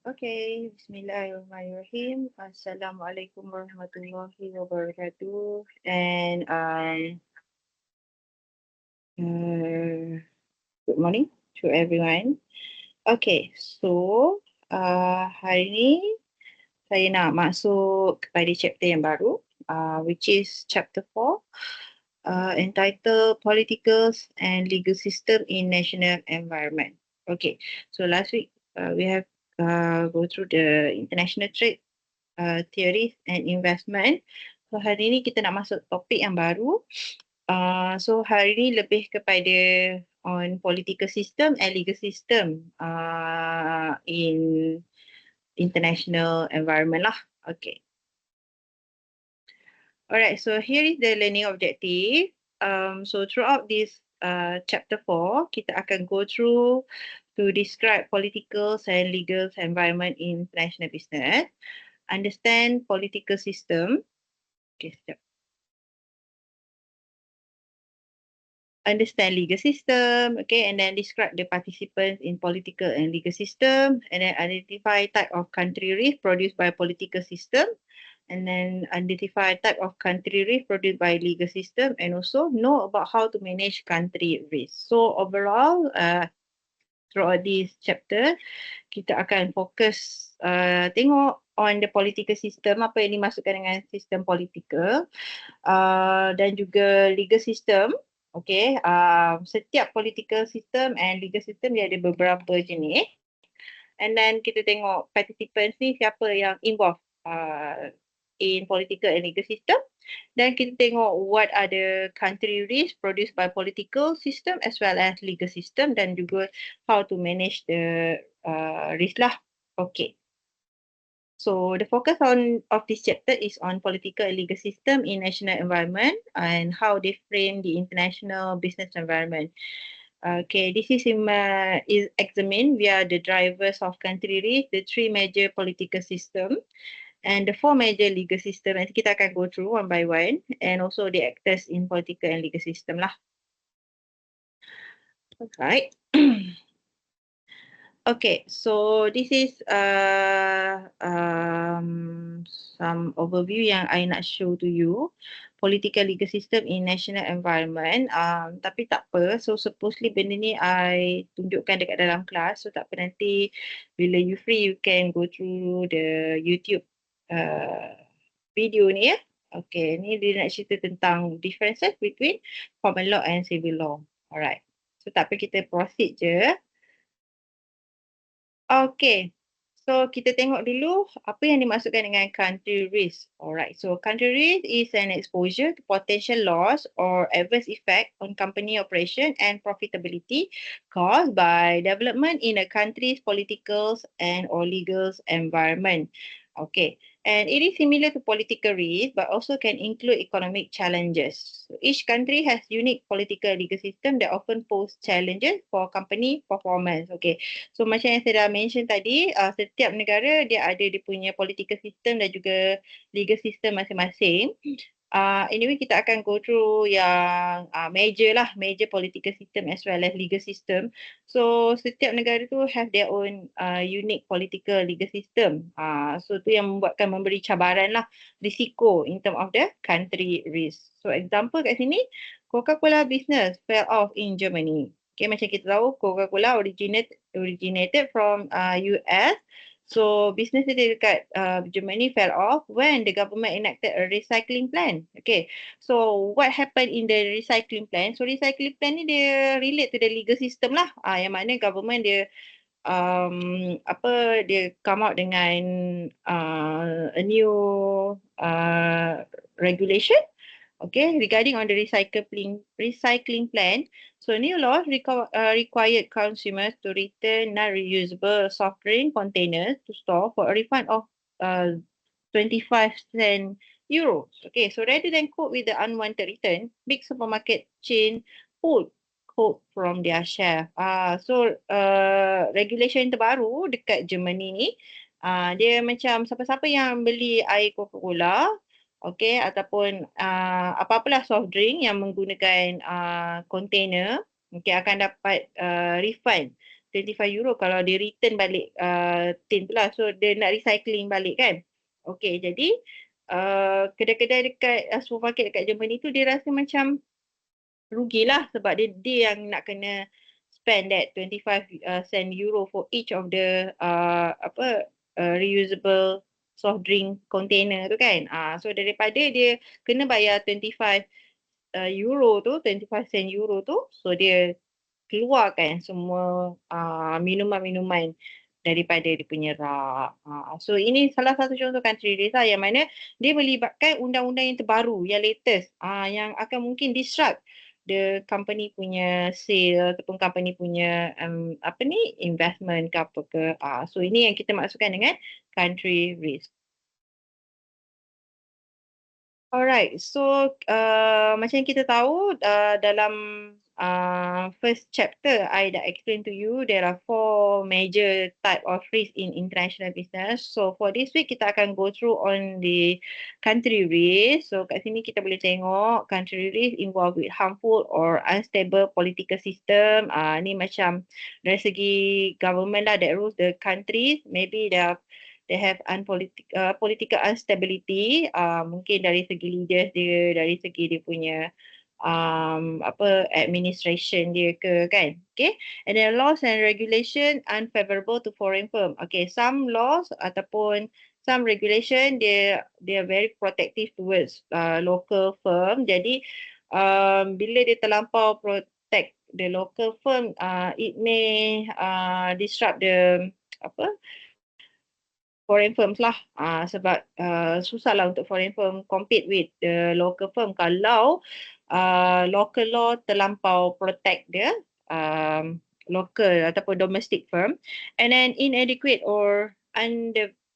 Okay, Bismillahirrahmanirrahim. Assalamualaikum warahmatullahi wabarakatuh. And good morning to everyone. Okay, so hari ni saya nak masuk kepada chapter yang baru, which is chapter 4, entitled Political and Legal System in National Environment. Okay, so last week we have go through the international trade theories and investment. So hari ni kita nak masuk topik yang baru. So hari ni lebih kepada on political system and legal system in international environment lah. Okay. Alright, so here is the learning objective. So throughout this chapter 4, kita akan go through to describe political and legal environment in international business, understand political system. Okay, sekejap. Understand legal system, okay, and then describe the participants in political and legal system, and then identify type of country risk produced by political system, and then identify type of country risk produced by legal system, and also know about how to manage country risk. So overall, throughout this chapter, kita akan fokus tengok on the political system, apa yang dimasukkan dengan sistem political, dan juga legal system. Okay, setiap political system and legal system dia ada beberapa jenis. And then kita tengok participants ni siapa yang involved in political and legal system. Dan kita tengok what are the country risk produced by political system as well as legal system, dan juga how to manage the risk lah. Okay. So the focus of this chapter is on political and legal system in national environment and how they frame the international business environment. Okay, this is examined via the drivers of country risk, the three major political system, and the four major legal system. Nanti kita akan go through one by one, and also the actors in political and legal system lah. Alright. Okay, so this is some overview yang I nak show to you. Political legal system in national environment. Tapi tak apa, so supposedly benda ni I tunjukkan dekat dalam kelas. So tak apa, nanti bila you free you can go through the YouTube video ni ya. Okay, ni dia nak cerita tentang differences between common law and civil law. Alright, so tak apa, kita proceed je. Okay, so kita tengok dulu apa yang dimaksudkan dengan country risk. Alright, so country risk is an exposure to potential loss or adverse effect on company operation and profitability caused by development in a country's political and or legal environment. Okay, and it is similar to political risk but also can include economic challenges. So each country has unique political and legal system that often pose challenges for company performance. Okay, so macam yang saya dah mention tadi, setiap negara dia ada dia punya political system dan juga legal system masing-masing. Anyway, kita akan go through yang major political system as well as legal system. So setiap negara tu have their own unique political legal system. So tu yang memberi cabaran lah, risiko in term of the country risk. So example kat sini, Coca-Cola business fell off in Germany. Okay, macam kita tahu Coca-Cola originated from US. So business dia dekat Germany fell off when the government enacted a recycling plan. Okay, so what happened in the recycling plan? So recycling plan ni dia relate to the legal system lah. Yang mana government dia dia come out dengan a new regulation. Okay, regarding on the recycling plan. So new laws required consumers to return non-reusable soft drink containers to store for a refund of 25 cent euros. Okay, so rather than cope with the unwanted return, big supermarket chain pulled quote from their shelf. So regulation terbaru dekat Germany ni, dia macam siapa-siapa yang beli air Coca-Cola, okay, ataupun apa-apalah soft drink yang menggunakan container, okay, akan dapat refund €25 kalau dia return balik tin tu lah. So dia nak recycling balik kan. Okay, jadi kedai-kedai dekat supermarket dekat Germany tu dia rasa macam rugilah sebab dia yang nak kena spend that 25 cent euro for each of the reusable soft drink container tu kan. So daripada dia kena bayar 25 euro tu, 25 sen euro tu, so dia keluarkan semua minuman-minuman daripada dia punya rak. So ini salah satu contoh country risk lah yang mana dia melibatkan undang-undang yang terbaru, yang latest, yang akan mungkin disrupt the company punya sale ataupun company punya investment ke apa ke. So ini yang kita maksudkan dengan country risk. Alright, so macam yang kita tahu dalam first chapter I dah explain to you there are 4 major type of risk in international business. So for this week kita akan go through on the country risk. So kat sini kita boleh tengok country risk involved with harmful or unstable political system. Ni macam dari segi government lah that rules the countries. Maybe they have political instability, mungkin dari segi leaders dia, dari segi dia punya administration dia ke kan. Okay, and then laws and regulation unfavorable to foreign firm. Okay, some laws ataupun some regulation they are very protective towards local firm. Jadi bila dia terlampau protect the local firm, it may disrupt the foreign firms lah. Sebab susah lah untuk foreign firm compete with the local firm kalau local law terlampau protect dia local ataupun domestic firm, and then inadequate or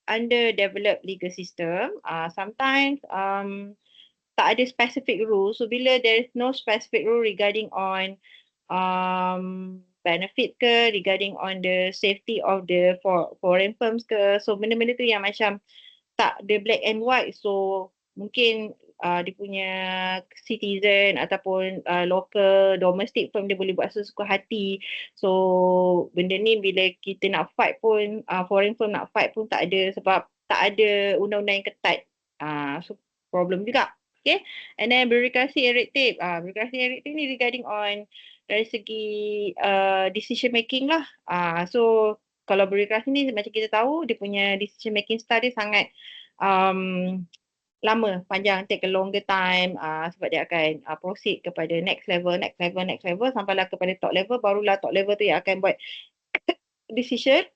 underdeveloped legal system. Sometimes tak ada specific rule. So bila there is no specific rule regarding on benefit ke, regarding on the safety of the foreign firms ke, so benda-benda tu yang macam tak the black and white. So mungkin dia punya citizen ataupun local domestic firm dia boleh buat sesuka hati. So benda ni bila kita nak fight pun, foreign firm nak fight pun tak ada sebab tak ada undang-undang yang ketat. So problem juga. Okay, and then bureaucracy and red tape. Bureaucracy and red tape ni regarding on dari segi decision making lah. So kalau bureaucracy ni macam kita tahu dia punya decision making style dia sangat lama, panjang, take a longer time sebab dia akan proceed kepada next level sampailah kepada top level, barulah top level tu yang akan buat decision.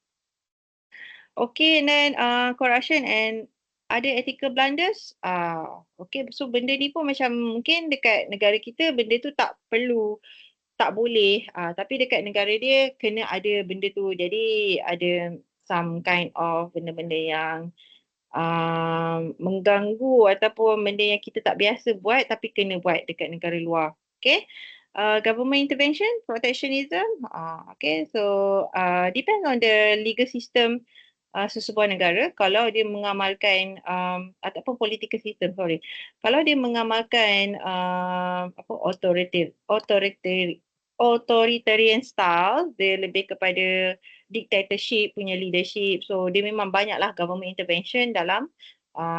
Okay, and then corruption and ada ethical blunders. Okay, so benda ni pun macam mungkin dekat negara kita benda tu tak perlu, tak boleh, tapi dekat negara dia kena ada benda tu. Jadi ada some kind of benda-benda yang mengganggu ataupun benda yang kita tak biasa buat tapi kena buat dekat negara luar. Okay, government intervention, protectionism. Okay, so depends on the legal system sesebuah negara. Kalau dia mengamalkan ataupun political system, kalau dia mengamalkan authoritarian style, dia lebih kepada dictatorship punya leadership. So dia memang banyaklah government intervention dalam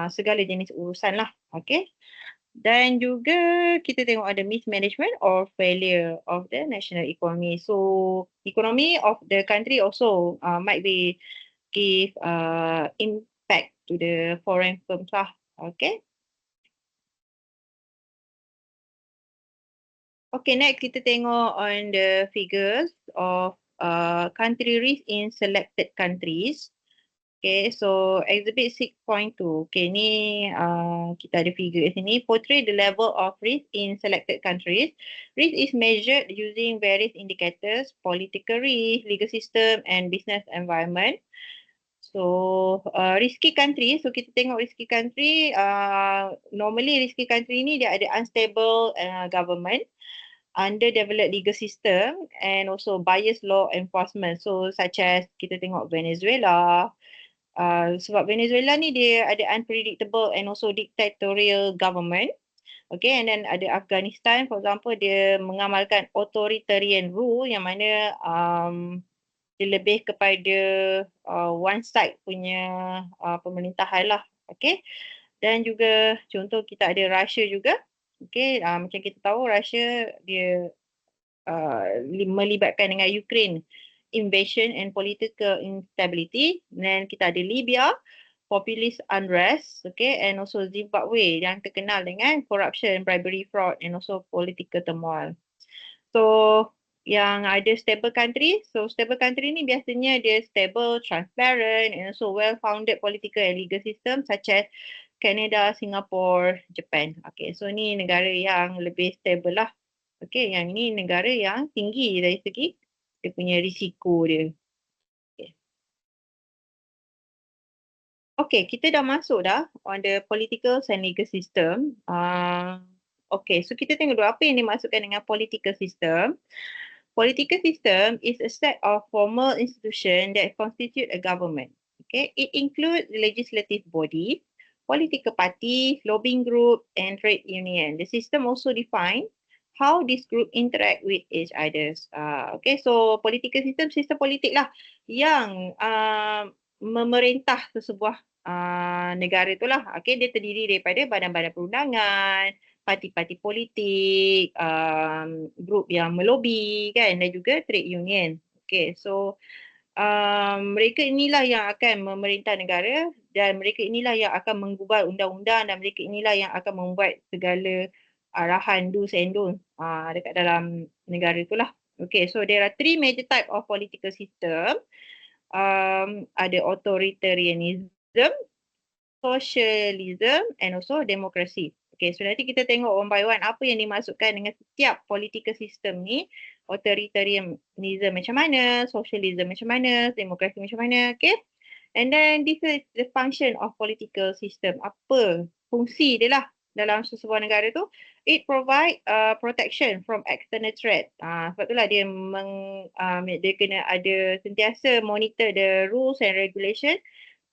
segala jenis urusan lah. Okay, dan juga kita tengok ada mismanagement or failure of the national economy. So economy of the country also might be give impact to the foreign firms lah. Okay. Okay, next kita tengok on the figures of country risk in selected countries. Okay, so exhibit 6.2. Okay, ni kita ada figure di sini. Portray the level of risk in selected countries. Risk is measured using various indicators, political risk, legal system and business environment. So risky country, so kita tengok risky country, normally risky country ni dia ada unstable government, underdeveloped legal system and also biased law enforcement. So such as kita tengok Venezuela, sebab Venezuela ni dia ada unpredictable and also dictatorial government. Okay, and then ada Afghanistan for example, dia mengamalkan authoritarian rule yang mana dia lebih kepada one side punya pemerintahan lah. Okay. Dan juga contoh kita ada Russia juga. Okay. Macam kita tahu Russia dia melibatkan dengan Ukraine invasion and political instability. Dan kita ada Libya, populist unrest, okay, and also Zimbabwe yang terkenal dengan corruption, bribery, fraud and also political turmoil. So yang ada stable country, so stable country ni biasanya dia stable, transparent and also well-founded political and legal system such as Canada, Singapore, Japan. Okay, so ni negara yang lebih stable lah. Okay, yang ini negara yang tinggi dari segi dia punya risiko dia. Okay. Okay, kita dah masuk dah on the political and legal system. Okay, so kita tengok dulu apa yang dimaksudkan dengan political system. Political system is a set of formal institution that constitute a government. Okay, it includes the legislative body, political parties, lobbying group, and trade union. The system also define how this group interact with each others. Okay, so political system, sistem politik lah yang memerintah sesebuah negara itulah. Okay, dia terdiri daripada badan-badan perundangan, parti-parti politik, grup yang melobi kan dan juga trade union. Okay, so mereka inilah yang akan memerintah negara dan mereka inilah yang akan menggubal undang-undang dan mereka inilah yang akan membuat segala arahan do's and don'ts dekat dalam negara itulah. Okay, so there are three major type of political system. Ada authoritarianism, socialism and also demokrasi. Okay, so nanti kita tengok one by one apa yang dimasukkan dengan setiap political system ni. Authoritarianism macam mana, socialism macam mana, demokrasi macam mana, okay. And then this is the function of political system. Apa fungsi dia lah dalam sesebuah negara tu? It provide protection from external threat. Sebab itulah dia dia kena ada sentiasa monitor the rules and regulation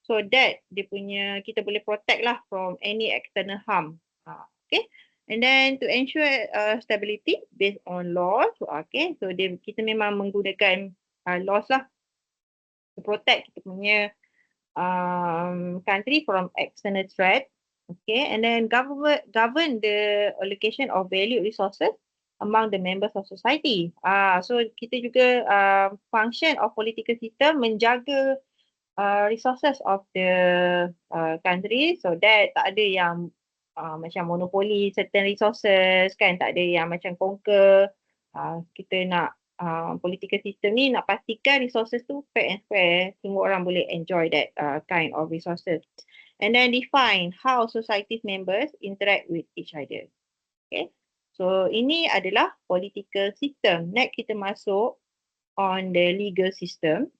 so that dia punya kita boleh protect lah from any external harm. Okay. And then to ensure stability based on laws. Okay. So kita memang menggunakan laws lah to protect kita punya country from external threat. Okay. And then govern the allocation of valued resources among the members of society. So kita juga function of political system menjaga resources of the country so that tak ada yang macam monopoli certain resources kan, tak ada yang macam conquer. Kita nak political system ni nak pastikan resources tu fair and square, semua orang boleh enjoy that kind of resources. And then define how society's members interact with each other. Okay, so ini adalah political system. Next kita masuk on the legal system.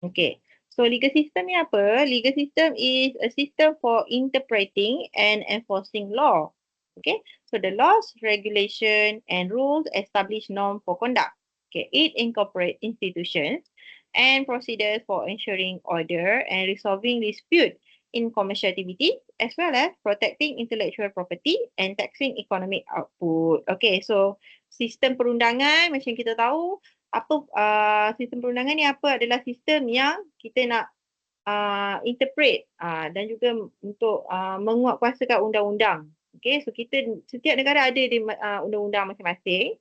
Okay, so legal system ni apa? Legal system is a system for interpreting and enforcing law. Okay, so the laws, regulation and rules establish norm for conduct. Okay, it incorporates institutions and procedures for ensuring order and resolving dispute in commercial activity as well as protecting intellectual property and taxing economic output. Okay, so sistem perundangan macam kita tahu sistem perundangan ni apa adalah sistem yang kita nak interpret dan juga untuk menguatkuasakan undang-undang. Okay, so setiap negara ada di undang-undang masing-masing.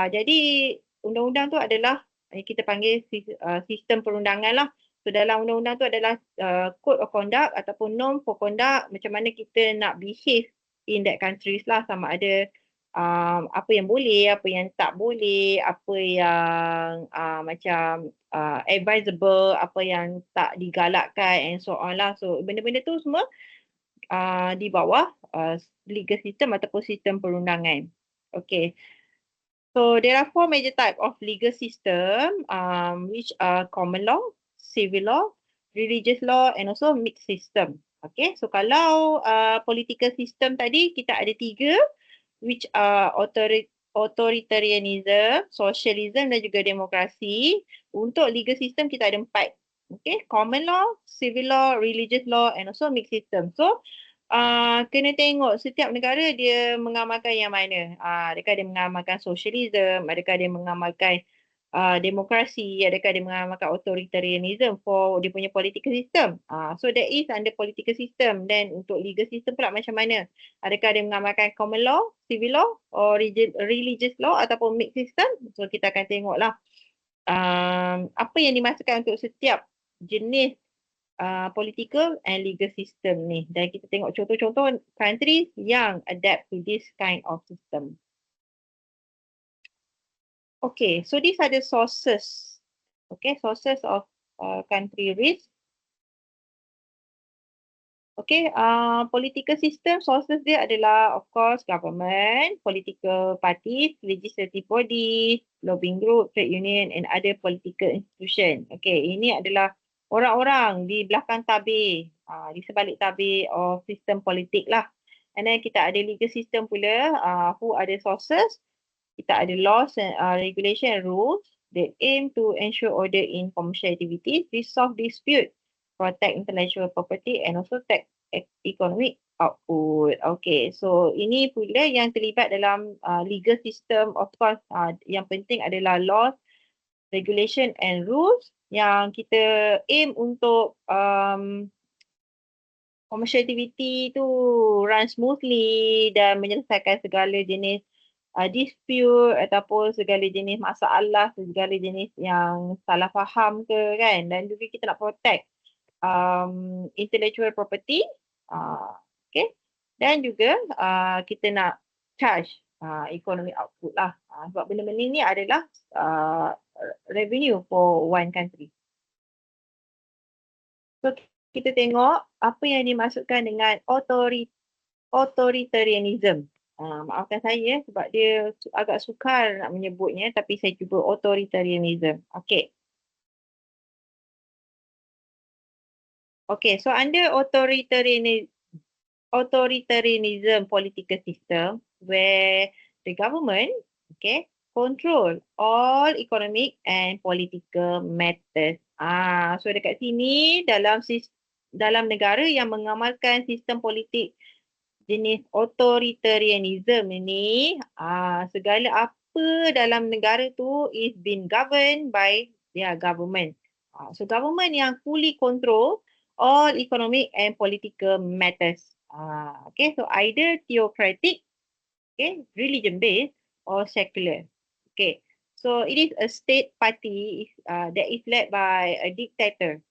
Jadi undang-undang tu adalah kita panggil sistem perundangan lah. So dalam undang-undang tu adalah code of conduct ataupun norm for conduct, macam mana kita nak behave in that countries lah, sama ada apa yang boleh, apa yang tak boleh, apa yang macam advisable, apa yang tak digalakkan and so on lah. So benda-benda tu semua di bawah legal system ataupun sistem perundangan. Okay. So there are four major type of legal system which are common law, civil law, religious law and also mixed system. Okay, so kalau political system tadi kita ada tiga which are authoritarianism, socialism dan juga demokrasi. Untuk legal system kita ada 4. Okay, common law, civil law, religious law and also mixed system. So kena tengok setiap negara dia mengamalkan yang mana. Adakah dia mengamalkan socialism, adakah dia mengamalkan demokrasi, adakah dia mengamalkan authoritarianism for dia punya political system. So that is under political system. Then untuk legal system pula macam mana? Adakah dia mengamalkan common law, civil law, or religious law ataupun mixed system? So kita akan tengoklah apa yang dimasukkan untuk setiap jenis political and legal system ni. Dan kita tengok contoh-contoh countries yang adapt to this kind of system. Okay, so these are the sources. Okay, sources of country risk. Okay, political system sources dia adalah of course government, political parties, legislative bodies, lobbying group, trade union and other political institution. Okay, ini adalah orang-orang di belakang tabir, di sebalik tabir of sistem politik lah. And then kita ada legal system pula, who are the sources? Kita ada laws and regulation and rules that aim to ensure order in commercial activities, resolve dispute, protect intellectual property and also tax economic output. Okay, so ini pula yang terlibat dalam legal system. Of course, yang penting adalah laws, regulation and rules yang kita aim untuk commercial activity tu run smoothly dan menyelesaikan segala jenis dispute ataupun segala jenis masalah, segala jenis yang salah faham ke kan. Dan juga kita nak protect intellectual property, okay. Dan juga kita nak charge economic output lah. Sebab benda-benda ni adalah revenue for one country. So kita tengok apa yang dimaksudkan dengan authoritarianism. Maafkan saya sebab dia agak sukar nak menyebutnya, tapi saya cuba authoritarianism. Okay. Okay, so under authoritarianism political system where the government, okay, control all economic and political matters. So dekat sini dalam negara yang mengamalkan sistem politik jenis authoritarianism ini, segala apa dalam negara tu is being governed by their government. So government yang fully control all economic and political matters. Okay, so either theocratic, okay, religion based or secular. Okay, so it is a state party that is led by a dictator.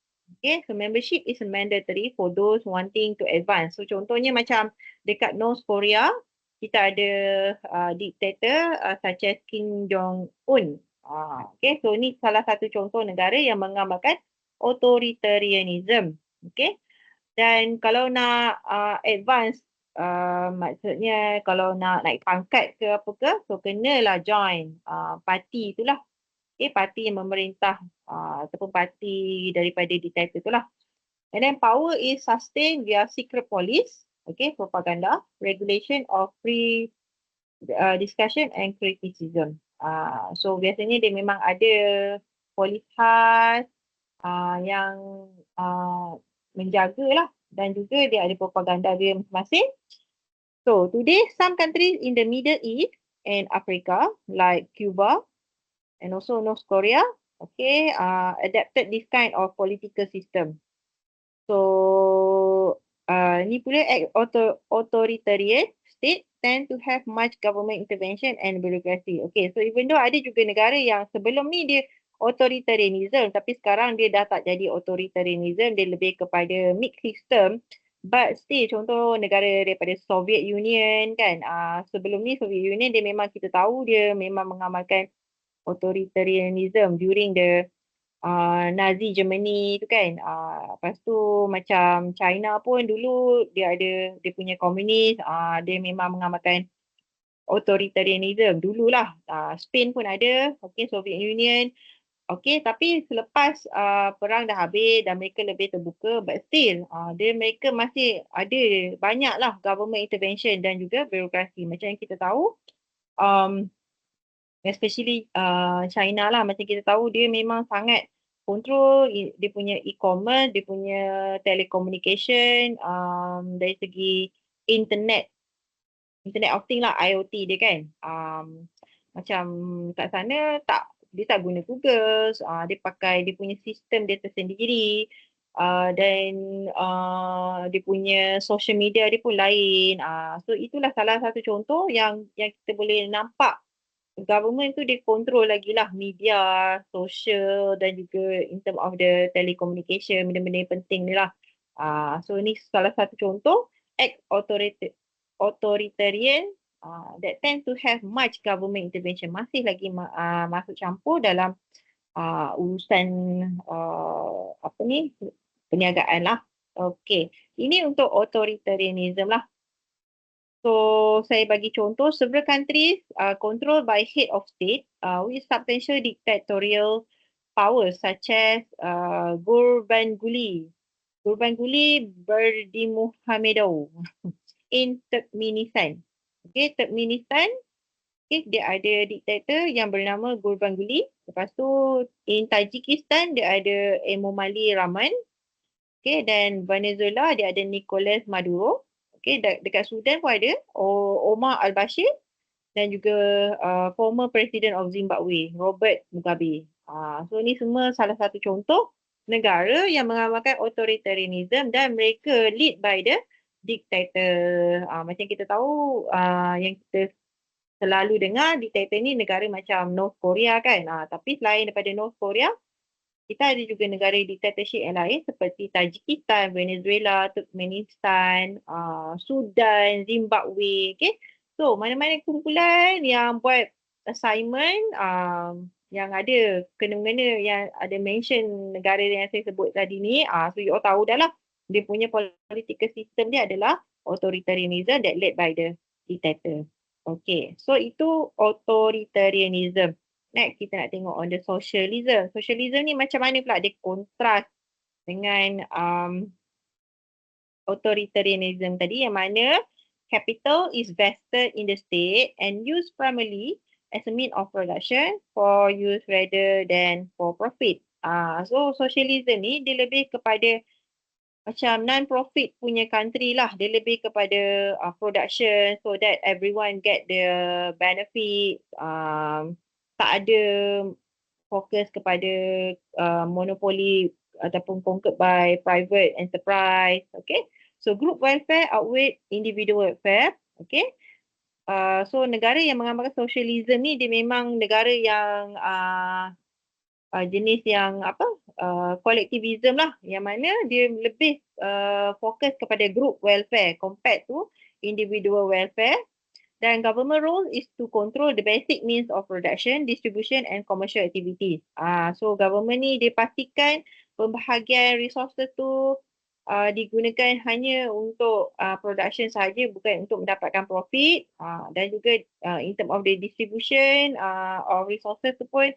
Okay, so membership is mandatory for those wanting to advance. So contohnya macam dekat North Korea, kita ada dictator such as Kim Jong-un. Okay, so ni salah satu contoh negara yang mengamalkan authoritarianism. Okay, dan kalau nak advance, maksudnya kalau nak naik pangkat ke apa ke, so kenalah join parti itulah. Okay, parti yang memerintah ataupun parti daripada dictator itulah. And then power is sustained via secret police, okay, propaganda, regulation of free discussion and criticism. So biasanya dia memang ada polis khas yang menjagalah, dan juga dia ada propaganda dia masing-masing. So today some countries in the Middle East and Africa like Cuba and also North Korea, okay, adapted this kind of political system. So ni pula authoritarian state tend to have much government intervention and bureaucracy. Okay, so even though ada juga negara yang sebelum ni dia authoritarianism, tapi sekarang dia dah tak jadi authoritarianism, dia lebih kepada mixed system. But still, contoh negara daripada Soviet Union kan, sebelum ni Soviet Union dia memang kita tahu dia memang mengamalkan authoritarianism during the Nazi Germany tu kan. Lepas tu macam China pun dulu dia ada dia punya komunis, dia memang mengamalkan authoritarianism dululah. Spain pun ada, okay, Soviet Union. Okay, tapi selepas perang dah habis dan mereka lebih terbuka, but still mereka masih ada banyaklah government intervention dan juga birokrasi. Macam yang kita tahu, especially China lah, macam kita tahu dia memang sangat kontrol dia punya e-commerce, dia punya telecommunication, dari segi internet of thing lah, IoT dia kan. Macam kat sana dia tak guna Google, dia pakai dia punya sistem dia tersendiri, dan dia punya social media dia pun lain. So itulah salah satu contoh yang kita boleh nampak government tu dia control lagi lah media, social dan juga in term of the telecommunication, benda-benda yang penting ni lah. So ni salah satu contoh act authoritarian that tend to have much government intervention, masih lagi masuk campur dalam urusan apa ni, perniagaan lah. Okay, ini untuk authoritarianism lah. So saya bagi contoh, several countries controlled by head of state with substantial dictatorial powers such as Gurbanguly, Berdimuhamedow in Turkmenistan. Okay, Turkmenistan, okay, dia ada diktator yang bernama Gurbanguly. Lepas tu in Tajikistan dia ada Emomali Rahman. Okay, dan Venezuela dia ada Nicolas Maduro. Okay, dekat Sudan pun ada Omar al-Bashir dan juga former President of Zimbabwe, Robert Mugabe. So ni semua salah satu contoh negara yang mengamalkan authoritarianism dan mereka lead by the dictator. Macam kita tahu yang kita selalu dengar dictator ni negara macam North Korea kan. Tapi selain daripada North Korea, kita ada juga negara dictatorship yang lain seperti Tajikistan, Venezuela, Turkmenistan, Sudan, Zimbabwe. Okay? So mana-mana kumpulan yang buat assignment yang ada kena-mengena yang ada mention negara yang saya sebut tadi ni. So you all tahu dah lah. Dia punya political system dia adalah authoritarianism that led by the dictator. Okay, so itu authoritarianism. Next, kita nak tengok on the socialism. Socialism ni macam mana pula dia kontras dengan authoritarianism tadi, yang mana capital is vested in the state and used primarily as a means of production for use rather than for profit. So socialism ni dia lebih kepada macam non-profit punya country lah. Dia lebih kepada production so that everyone get the benefit. Tak ada fokus kepada monopoli ataupun conquered by private enterprise. Okay. So group welfare outweigh individual welfare. Okay. So negara yang mengamalkan socialism ni dia memang negara yang jenis yang collectivism lah, yang mana dia lebih fokus kepada group welfare compared to individual welfare. Dan government role is to control the basic means of production, distribution and commercial activities. So government ni dia pastikan pembahagian resources tu digunakan hanya untuk production sahaja, bukan untuk mendapatkan profit. Dan juga in term of the distribution of resources tu pun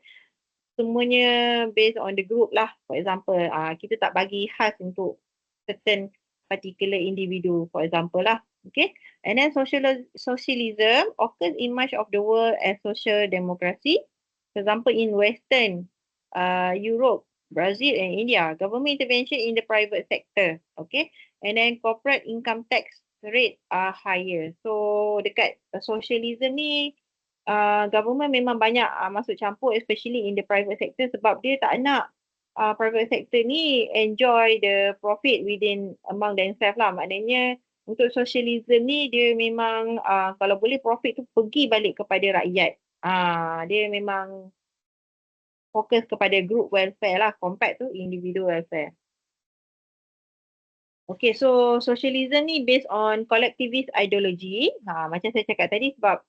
semuanya based on the group lah. For example, kita tak bagi khas untuk certain particular individu, for example lah. Okay. And then socialism occurs in much of the world as social democracy. For example, in Western Europe, Brazil and India, government intervention in the private sector. Okay. And then corporate income tax rate are higher. So dekat socialism ni, government memang banyak masuk campur, especially in the private sector, sebab dia tak nak private sector ni enjoy the profit within among themselves lah. Maknanya untuk socialism ni dia memang kalau boleh profit tu pergi balik kepada rakyat. Dia memang fokus kepada group welfare lah compared to individual welfare. Okay, so socialism ni based on collectivist ideology. Macam saya cakap tadi, sebab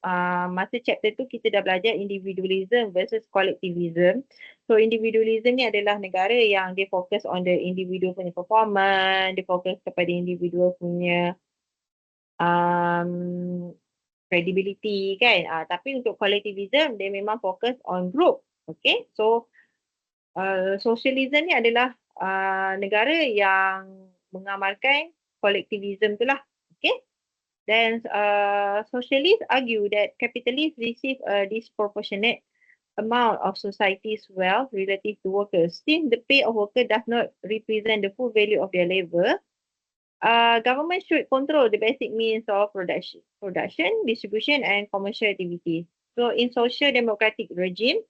masa chapter tu kita dah belajar individualism versus collectivism. So individualism ni adalah negara yang dia fokus on the individual punya performance, dia fokus kepada individual punya credibility kan. Tapi untuk collectivism dia memang fokus on group. Okay, so socialism ni adalah negara yang mengamalkan collectivism tu lah. Okay. Then socialists argue that capitalists receive a disproportionate amount of society's wealth relative to workers. Since the pay of workers does not represent the full value of their labor, government should control the basic means of production, distribution and commercial activities. So in social democratic regime,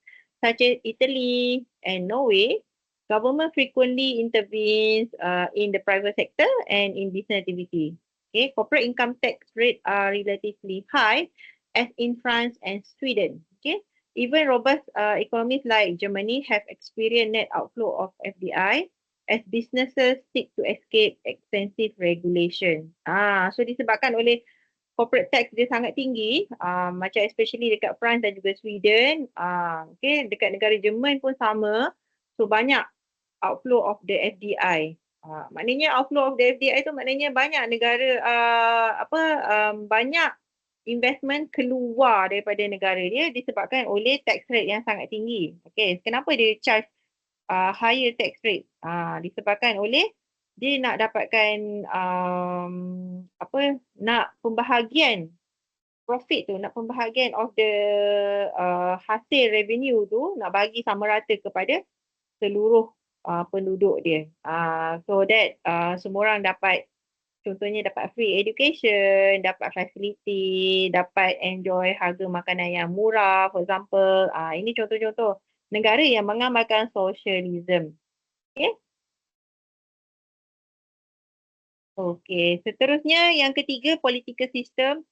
such as Italy and Norway, government frequently intervenes in the private sector and in business activity. Okay, corporate income tax rates are relatively high, as in France and Sweden. Okay, even robust economies like Germany have experienced net outflow of FDI as businesses seek to escape expensive regulation. So disebabkan oleh corporate tax dia sangat tinggi, macam especially dekat France dan juga Sweden, okay, dekat negara Jerman pun sama. So banyak outflow of the FDI. Maknanya outflow of the FDI tu maknanya banyak negara banyak investment keluar daripada negara dia disebabkan oleh tax rate yang sangat tinggi. Okay, kenapa dia charge higher tax rate? Disebabkan oleh dia nak dapatkan nak pembahagian profit tu, nak pembahagian of the hasil revenue tu nak bagi sama rata kepada seluruh penduduk dia. So that semua orang dapat, contohnya dapat free education, dapat facility, dapat enjoy harga makanan yang murah, for example. Ini contoh-contoh negara yang mengamalkan socialism. Okay. Okay, seterusnya yang ketiga political system.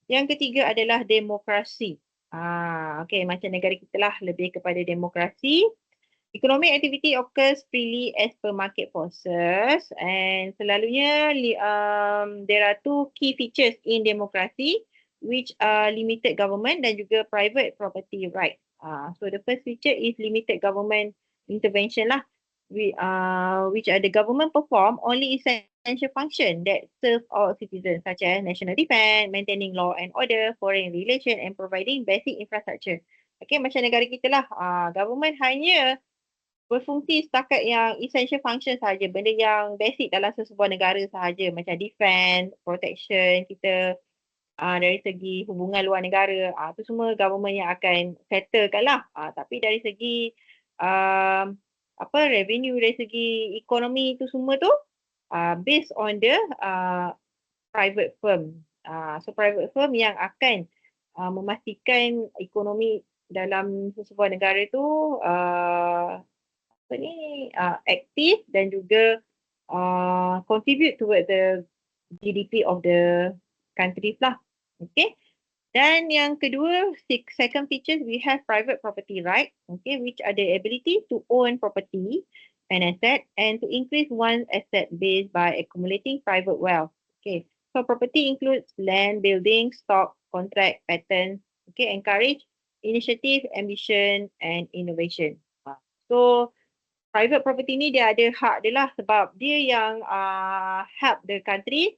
Yang ketiga adalah demokrasi. Okay, macam negara kita lah lebih kepada demokrasi. Economic activity occurs freely as per market forces, and selalunya there are two key features in democracy which are limited government dan juga private property rights. So the first feature is limited government intervention lah, which are the government perform only essential function that serve all citizens such as national defense, maintaining law and order, foreign relation and providing basic infrastructure. Okay, macam negara kita lah, government hanya berfungsi setakat yang essential function sahaja, benda yang basic dalam sesebuah negara sahaja, macam defense, protection kita dari segi hubungan luar negara, tu semua government yang akan settlekan lah. Tapi dari segi revenue, dari segi ekonomi tu semua tu based on the private firm. So private firm yang akan memastikan ekonomi dalam sesebuah negara tu aktif dan juga contribute towards the GDP of the countries lah. Okay. Dan yang kedua, second feature, we have private property right, okay, which are the ability to own property and asset and to increase one's asset base by accumulating private wealth. Okay. So property includes land, building, stock, contract, patents, okay, encourage initiative, ambition and innovation. So private property ni dia ada hak dia lah sebab dia yang help the country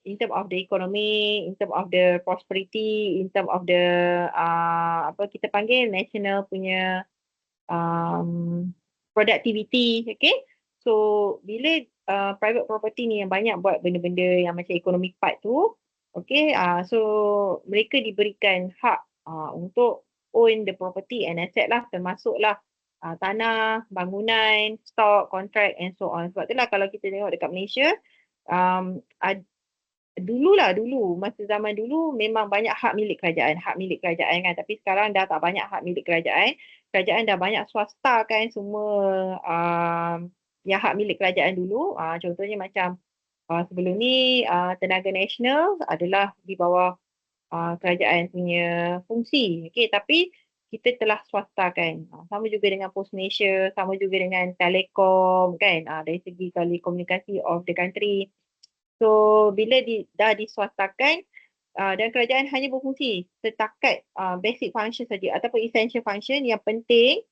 in term of the economy, in term of the prosperity, in term of the kita panggil national punya productivity, okay. So bila private property ni yang banyak buat benda-benda yang macam economic part tu, okay, so mereka diberikan hak untuk own the property and asset lah, termasuklah tanah, bangunan, stock, contract and so on. Sebab itulah kalau kita tengok dekat Malaysia, dulu masa zaman dulu memang banyak hak milik kerajaan kan, tapi sekarang dah tak banyak hak milik kerajaan. Kerajaan dah banyak swasta kan semua yang hak milik kerajaan dulu. Contohnya macam sebelum ni tenaga nasional adalah di bawah kerajaan punya fungsi. Okay, tapi kita telah swastakan. Sama juga dengan Pos Malaysia, sama juga dengan Telekom kan, dari segi telekomunikasi of the country. So bila dah diswastakan dan kerajaan hanya berfungsi setakat basic function saja ataupun essential function yang penting,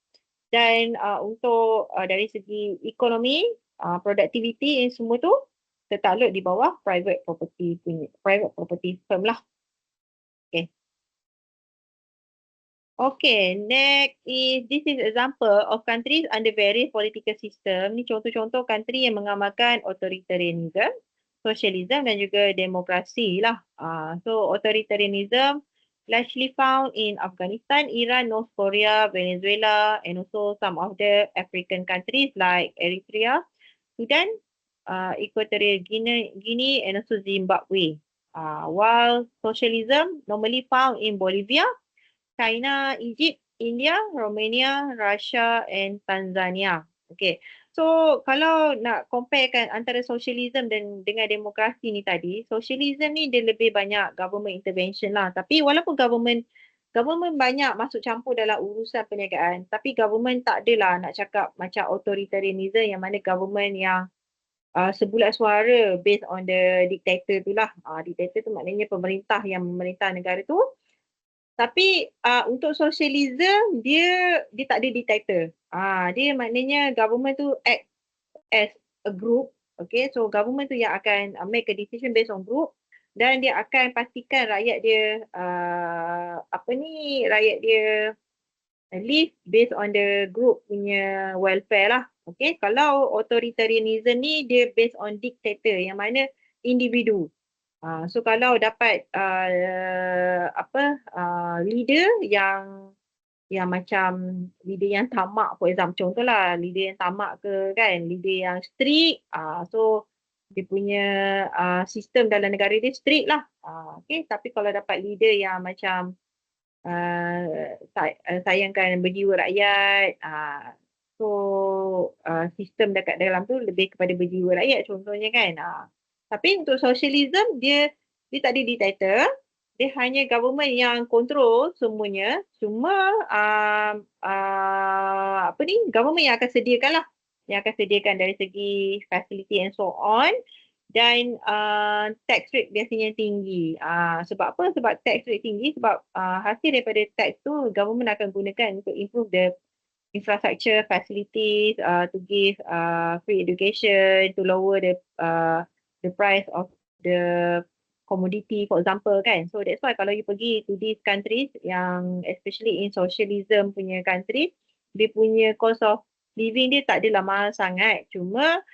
dan untuk dari segi ekonomi, productivity semua tu tertakluk di bawah private property firm lah. Okay. Okay, next this is example of countries under various political system. Ni contoh-contoh country yang mengamalkan authoritarianism, socialism dan juga demokrasi lah. So authoritarianism largely found in Afghanistan, Iran, North Korea, Venezuela and also some of the African countries like Eritrea, Sudan, Equatorial Guinea and also Zimbabwe. While socialism normally found in Bolivia, China, Egypt, India, Romania, Russia and Tanzania. Okay. So kalau nak comparekan antara socialism dan dengan demokrasi ni tadi, socialism ni dia lebih banyak government intervention lah. Tapi walaupun government banyak masuk campur dalam urusan perniagaan, tapi government tak adalah nak cakap macam authoritarianism yang mana government yang sebulat suara based on the dictator tu lah. Dictator tu maknanya pemerintah yang memerintah negara tu. Tapi untuk socialism dia tak ada dictator. Dia maknanya government tu act as a group. Okay, so government tu yang akan make a decision based on group dan dia akan pastikan rakyat dia rakyat dia live based on the group punya welfare lah. Okay, kalau authoritarianism ni dia based on dictator yang mana individu. So kalau dapat leader yang macam leader yang tamak, for example, contohlah leader yang tamak ke kan, leader yang strict, so dia punya sistem dalam negara dia strict lah. Okay, tapi kalau dapat leader yang macam sayangkan berjiwa rakyat, so sistem dekat dalam tu lebih kepada berjiwa rakyat contohnya kan. Tapi untuk socialism dia tak ada dictator, dia hanya government yang control semuanya. Cuma government yang akan sediakan lah, yang akan sediakan dari segi facility and so on. Dan tax rate biasanya tinggi. Sebab apa? Sebab tax rate tinggi sebab hasil daripada tax tu government akan gunakan untuk improve the infrastructure facilities, to give free education, to lower the price of the commodity for example kan. So that's why kalau you pergi to these countries yang especially in socialism punya country, dia punya cost of living dia tak adalah mahal sangat. Cuma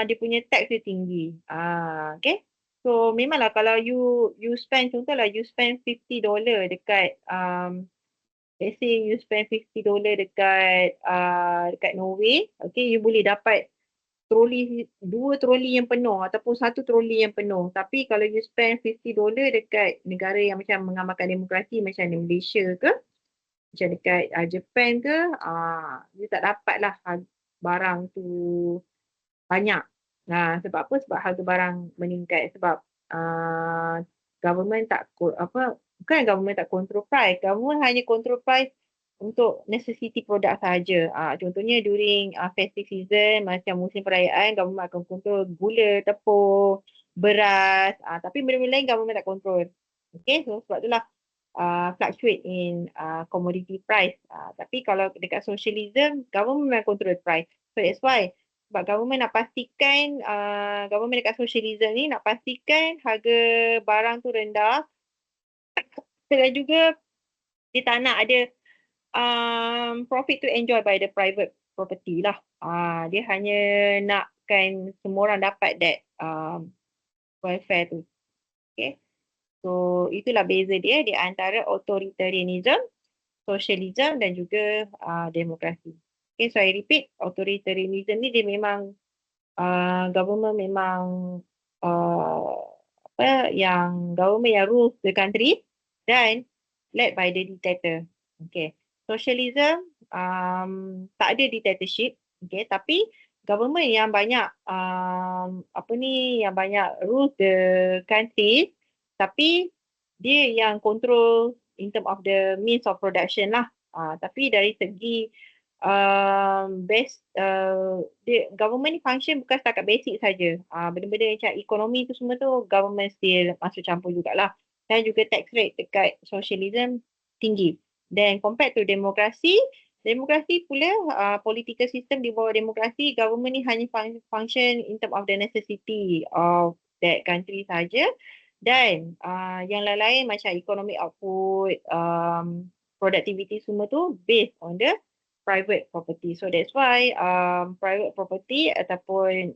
dia punya tax dia tinggi. Okay. So memanglah kalau you spend, contohlah you spend $50 dekat let's say you spend $50 dekat Norway, okay, you boleh dapat dua troli yang penuh ataupun satu troli yang penuh. Tapi kalau you spend $50 dekat negara yang macam mengamalkan demokrasi macam di Malaysia ke, macam dekat Japan ke, you tak dapat lah barang tu banyak. Sebab apa? Sebab harga barang meningkat. Sebab government bukan government tak control price. Government hanya control price untuk necessity product sahaja. Contohnya during festive season, macam musim perayaan, government akan control gula, tepung, beras. Tapi benda-benda lain government tak control. Okay, so sebab itulah fluctuate in commodity price. Tapi kalau dekat socialism, government memang control price. So that's why sebab government nak pastikan, government dekat socialism ni nak pastikan harga barang tu rendah dan juga dia tak nak ada profit to enjoy by the private property lah. Dia hanya nakkan semua orang dapat that welfare tu. Okay. So itulah beza dia di antara authoritarianism, socialism dan juga demokrasi. Okay, so I repeat, authoritarianism ni dia memang government memang government yang rules the country dan led by the dictator. Okay. Socialism tak ada dictatorship, okay, tapi government yang banyak yang banyak rules the country, tapi dia yang control in term of the means of production lah. Tapi dari segi government ni function bukan setakat basic saja. Benda-benda macam ekonomi tu semua tu government still masuk campur jugalah. Dan juga tax rate dekat socialism tinggi. Dan compared to demokrasi pula political system di bawah demokrasi, government ni hanya function in term of the necessity of that country saja. Dan yang lain-lain macam economic output, productivity semua tu based on the private property. So that's why private property ataupun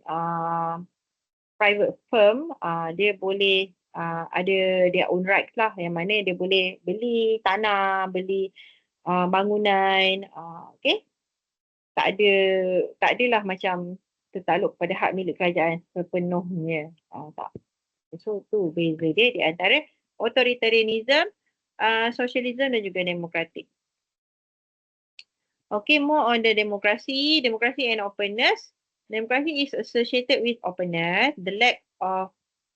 private firm dia boleh ada their own rights lah, yang mana dia boleh beli tanah, beli bangunan, okay. Tak adalah macam tertakluk pada hak milik kerajaan sepenuhnya. Tak. So tu beza dia di antara authoritarianism, socialism dan juga demokratik. Okay, more on the democracy and openness. Democracy is associated with openness, the lack of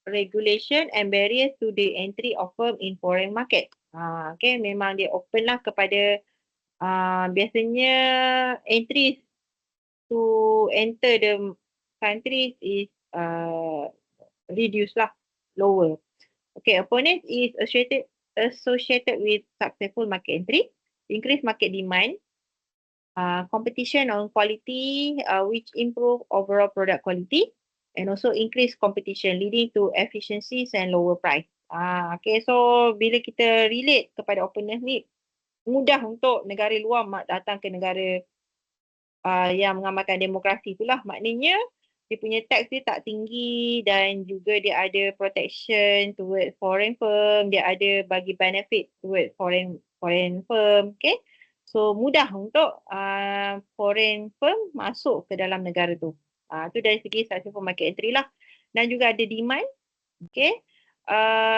regulation and barriers to the entry of firm in foreign market. Okay, memang dia open lah kepada biasanya entries to enter the countries is reduced lah, lower. Okay, opponent is associated with successful market entry, increased market demand, competition on quality, which improve overall product quality, and also increase competition leading to efficiencies and lower price. Okay, so bila kita relate kepada openness ni, mudah untuk negara luar datang ke negara yang mengamalkan demokrasi itulah. Maknanya dia punya tax dia tak tinggi dan juga dia ada protection towards foreign firm, dia ada bagi benefit towards foreign firm. Okay, so mudah untuk foreign firm masuk ke dalam negara tu. Tu dari segi successful market entry lah. Dan juga ada demand, okay,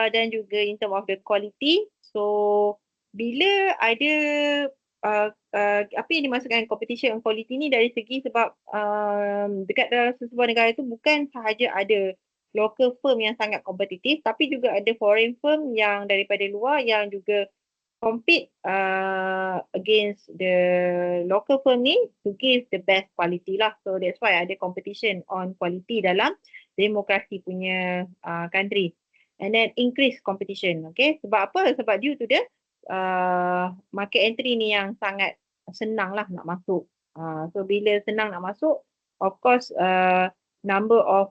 dan juga in term of the quality. So bila ada apa yang dimaksudkan competition and quality ni dari segi sebab dekat dalam sebuah negara tu bukan sahaja ada local firm yang sangat kompetitif, tapi juga ada foreign firm yang daripada luar yang juga compete against the local firm ni to give the best quality lah. So that's why ada competition on quality dalam demokrasi punya country. And then increase competition. Okay, sebab apa? Sebab due to the market entry ni yang sangat senang lah nak masuk. So bila senang nak masuk, of course number of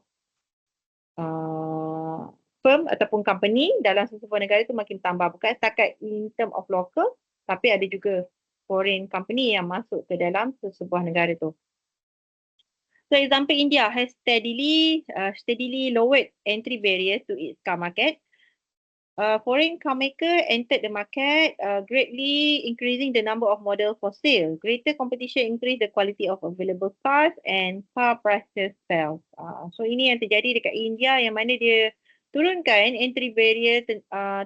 firm ataupun company dalam sesebuah negara tu makin tambah. Bukan setakat in term of local, tapi ada juga foreign company yang masuk ke dalam sesebuah negara tu. So example, India has steadily lowered entry barriers to its car market. Foreign car maker entered the market, greatly increasing the number of models for sale. Greater competition increased the quality of available cars and car prices fell. So ini yang terjadi dekat India yang mana dia turunkan entry barrier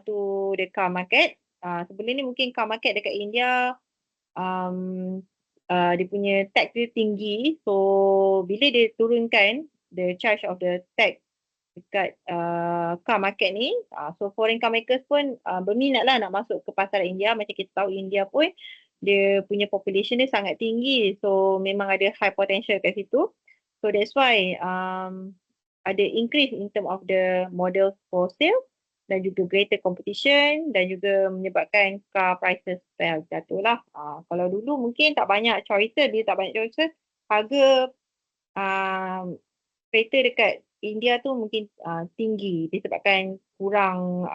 to the car market. Sebelum ni mungkin car market dekat India dia punya tax dia tinggi. So bila dia turunkan the charge of the tax dekat car market ni, so foreign car makers pun berminat lah nak masuk ke pasar India. Macam kita tahu India pun dia punya population dia sangat tinggi, so memang ada high potential kat situ. So that's why ada increase in term of the models for sale dan juga greater competition dan juga menyebabkan car prices jatuh lah. Kalau dulu mungkin tak banyak choices, harga kereta dekat India tu mungkin tinggi disebabkan kurang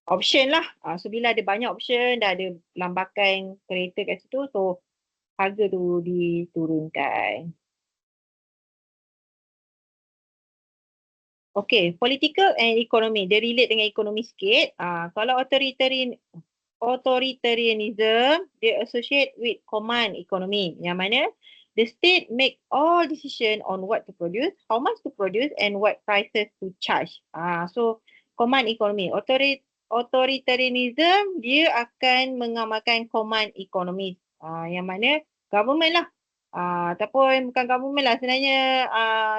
option lah. So bila ada banyak option, dah ada lambakan kereta kat situ, so harga tu diturunkan. Okay, political and economy. Dia relate dengan ekonomi sikit. Kalau authoritarianism, dia associate with command economy. Yang mana the state make all decision on what to produce, how much to produce and what prices to charge. So command economy. Authoritarianism dia akan mengamalkan command economy. Yang mana government lah. Ataupun bukan government lah, sebenarnya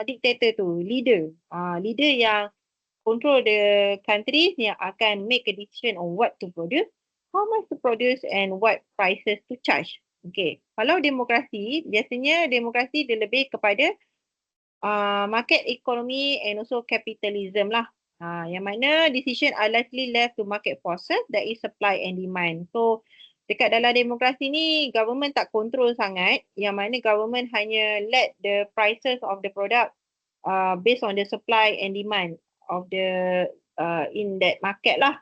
dictator tu, leader. Leader yang control the countries yang akan make a decision on what to produce, how much to produce and what prices to charge. Okay, kalau demokrasi, biasanya demokrasi dia lebih kepada market economy and also capitalism lah. Yang mana decision are largely left to market forces, that is supply and demand. So dekat dalam demokrasi ni, government tak control sangat, yang mana government hanya let the prices of the product based on the supply and demand of the in that market lah.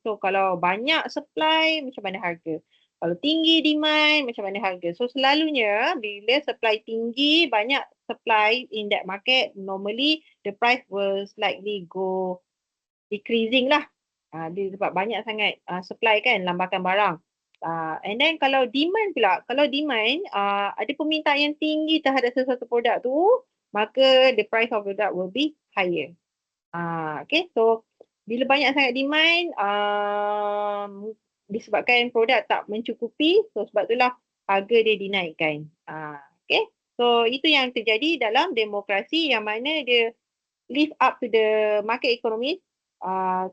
So kalau banyak supply, macam mana harga? Kalau tinggi demand, macam mana harga? So selalunya bila supply tinggi, banyak supply in that market, normally the price will slightly go decreasing lah. Sebab banyak sangat supply kan, lambakan barang. And then kalau demand pula, ada permintaan yang tinggi terhadap sesuatu produk tu, maka the price of product will be higher. Okay, so bila banyak sangat demand, disebabkan produk tak mencukupi, so sebab itulah harga dia dinaikkan. Okay. So itu yang terjadi dalam demokrasi yang mana dia live up to the market economy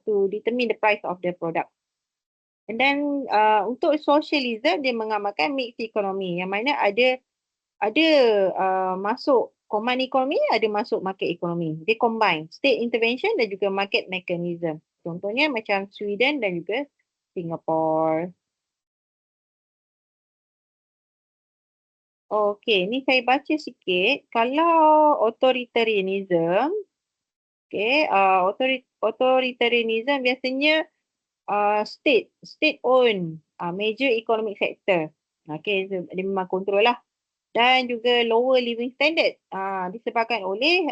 to determine the price of the product. And then untuk socialism dia mengamalkan mixed economy yang mana ada masuk command economy, ada masuk market economy. Dia combine state intervention dan juga market mechanism. Contohnya macam Sweden dan juga Singapore. Okey, ni saya baca sikit. Kalau authoritarianism, okey, authoritarianism biasanya state own major economic sector. Okey, so dia memang kontrol lah. Dan juga lower living standard disebabkan oleh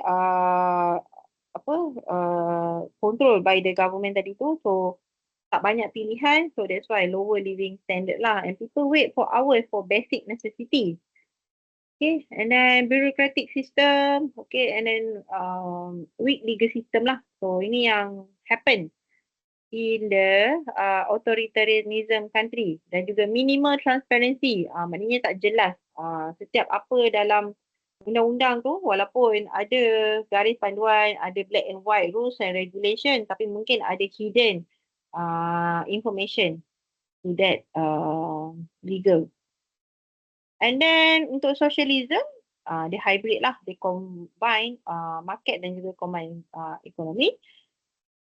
control by the government tadi tu. So tak banyak pilihan, so that's why lower living standard lah. And people wait for hours for basic necessity. Okay, and then bureaucratic system, okay, and then weak legal system lah. So ini yang happen in the authoritarianism country dan juga minimal transparency, maknanya tak jelas setiap apa dalam undang-undang tu, walaupun ada garis panduan, ada black and white rules and regulation, tapi mungkin ada hidden information to that legal. And then untuk socialism, dia hybrid lah, dia combine market dan juga combine economy.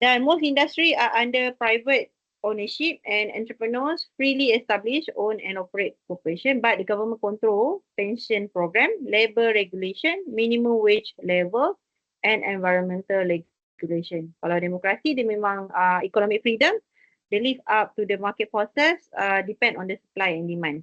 Dan most industry are under private ownership and entrepreneurs freely establish, own and operate corporation, but the government control pension program, labor regulation, minimum wage level and environmental regulation. Kalau demokrasi dia memang economic freedom, they live up to the market forces, depend on the supply and demand.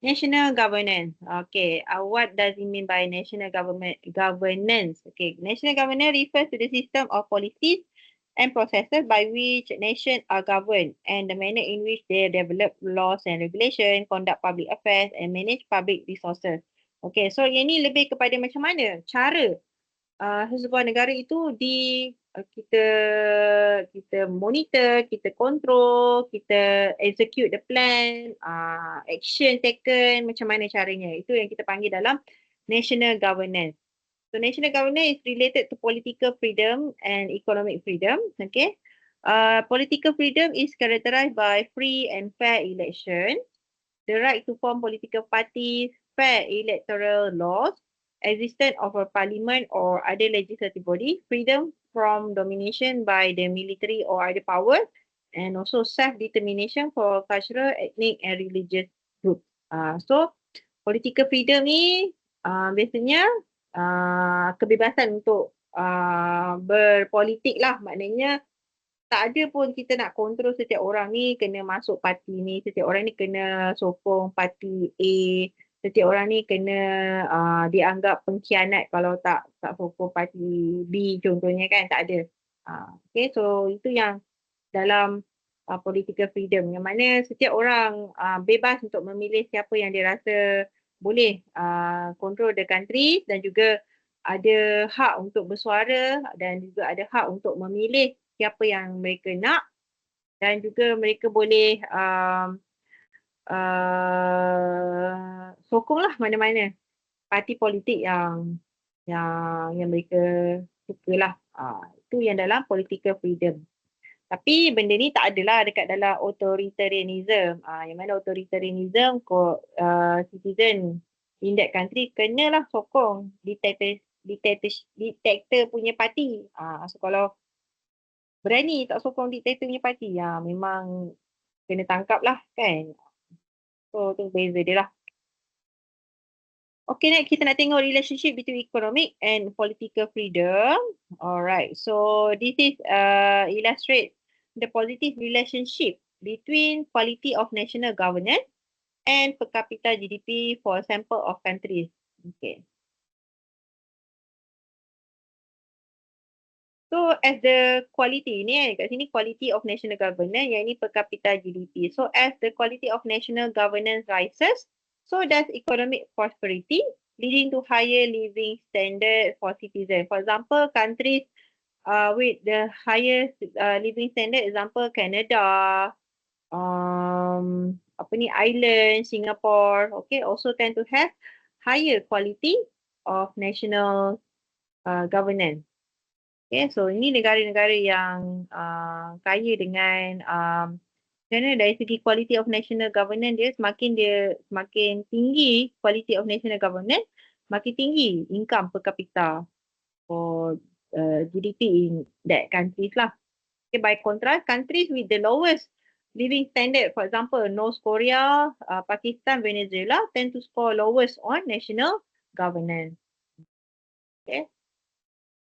National governance. Okay, what does it mean by national governance? Okay, national governance refers to the system of policies and processes by which nations are governed and the manner in which they develop laws and regulation, conduct public affairs and manage public resources. Okay, so yang ni lebih kepada macam mana cara sebuah negara itu kita monitor, kita control, kita execute the plan, action taken, macam mana caranya. Itu yang kita panggil dalam national governance. So national governance is related to political freedom and economic freedom. Okay. Political freedom is characterized by free and fair election, the right to form political parties, fair electoral laws, existence of a parliament or other legislative body, freedom from domination by the military or other power, and also self-determination for cultural, ethnic and religious groups. So political freedom ni biasanya kebebasan untuk berpolitik lah, maknanya tak ada pun kita nak kontrol setiap orang ni kena masuk parti ni, setiap orang ni kena sokong parti A, setiap orang ni kena dianggap pengkhianat kalau tak sokong parti B contohnya kan, tak ada. Okay, so itu yang dalam political freedom yang mana setiap orang bebas untuk memilih siapa yang dia rasa boleh control the country dan juga ada hak untuk bersuara dan juga ada hak untuk memilih siapa yang mereka nak dan juga mereka boleh sokonglah mana-mana parti politik yang mereka sukalah. Itu yang dalam political freedom. Tapi benda ni tak adalah dekat dalam authoritarianism. Yang mana authoritarianism citizen in that country kenalah sokong dictator punya parti. So kalau berani tak sokong dictator punya parti, memang kena tangkap lah kan. So tu beza dia lah. Okay, next kita nak tengok relationship between economic and political freedom. Alright, so this is illustrate the positive relationship between quality of national governance and per capita GDP for a sample of countries. Okay. So as the quality ni kat sini quality of national governance, yang ni per capita GDP. So as the quality of national governance rises, so does economic prosperity, leading to higher living standard for citizens. For example, countries with the highest living standard, example Canada, island, Singapore, okay, also tend to have higher quality of national governance. Okay, so ini negara-negara yang kaya dengan kerana dari segi quality of national governance dia semakin tinggi quality of national governance, makin tinggi income per capita for GDP in that countries lah. Okay, by contrast, countries with the lowest living standard, for example, North Korea, Pakistan, Venezuela, tend to score lowest on national governance. Okay.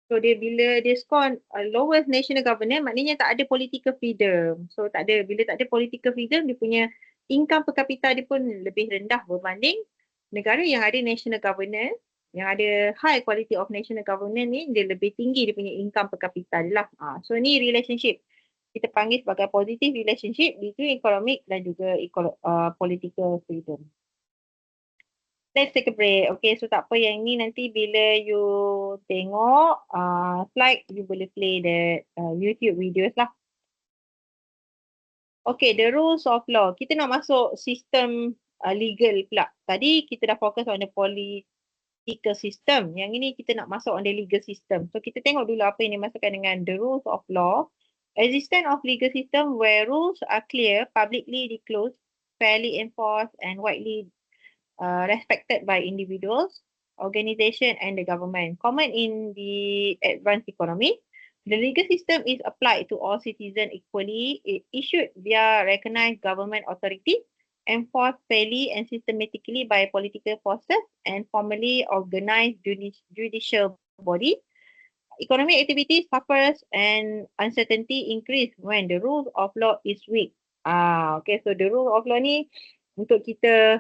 So dia bila dia score lowest national governance, maknanya tak ada political freedom. So bila tak ada political freedom, dia punya income per capita dia pun lebih rendah berbanding negara yang ada national governance, yang ada high quality of national governance ni, dia lebih tinggi dia punya income per capita dia lah. So ni relationship. Kita panggil sebagai positive relationship between economic dan juga political freedom. Let's take a break. Okay, so tak apa, yang ni nanti bila you tengok slide, you boleh play the YouTube videos lah. Okay, the rules of law. Kita nak masuk sistem legal pula. Tadi kita dah fokus on the political system. Yang ini kita nak masuk on the legal system. So kita tengok dulu apa yang dimasukkan dengan the rules of law. Existence of legal system where rules are clear, publicly disclosed, fairly enforced and widely respected by individuals, organization and the government. Common in the advanced economy. The legal system is applied to all citizens equally. It issued via recognized government authority, enforced fairly and systematically by political forces and formally organized judicial body. Economic activity suffers and uncertainty increase when the rule of law is weak. Okay, so the rule of law ni untuk kita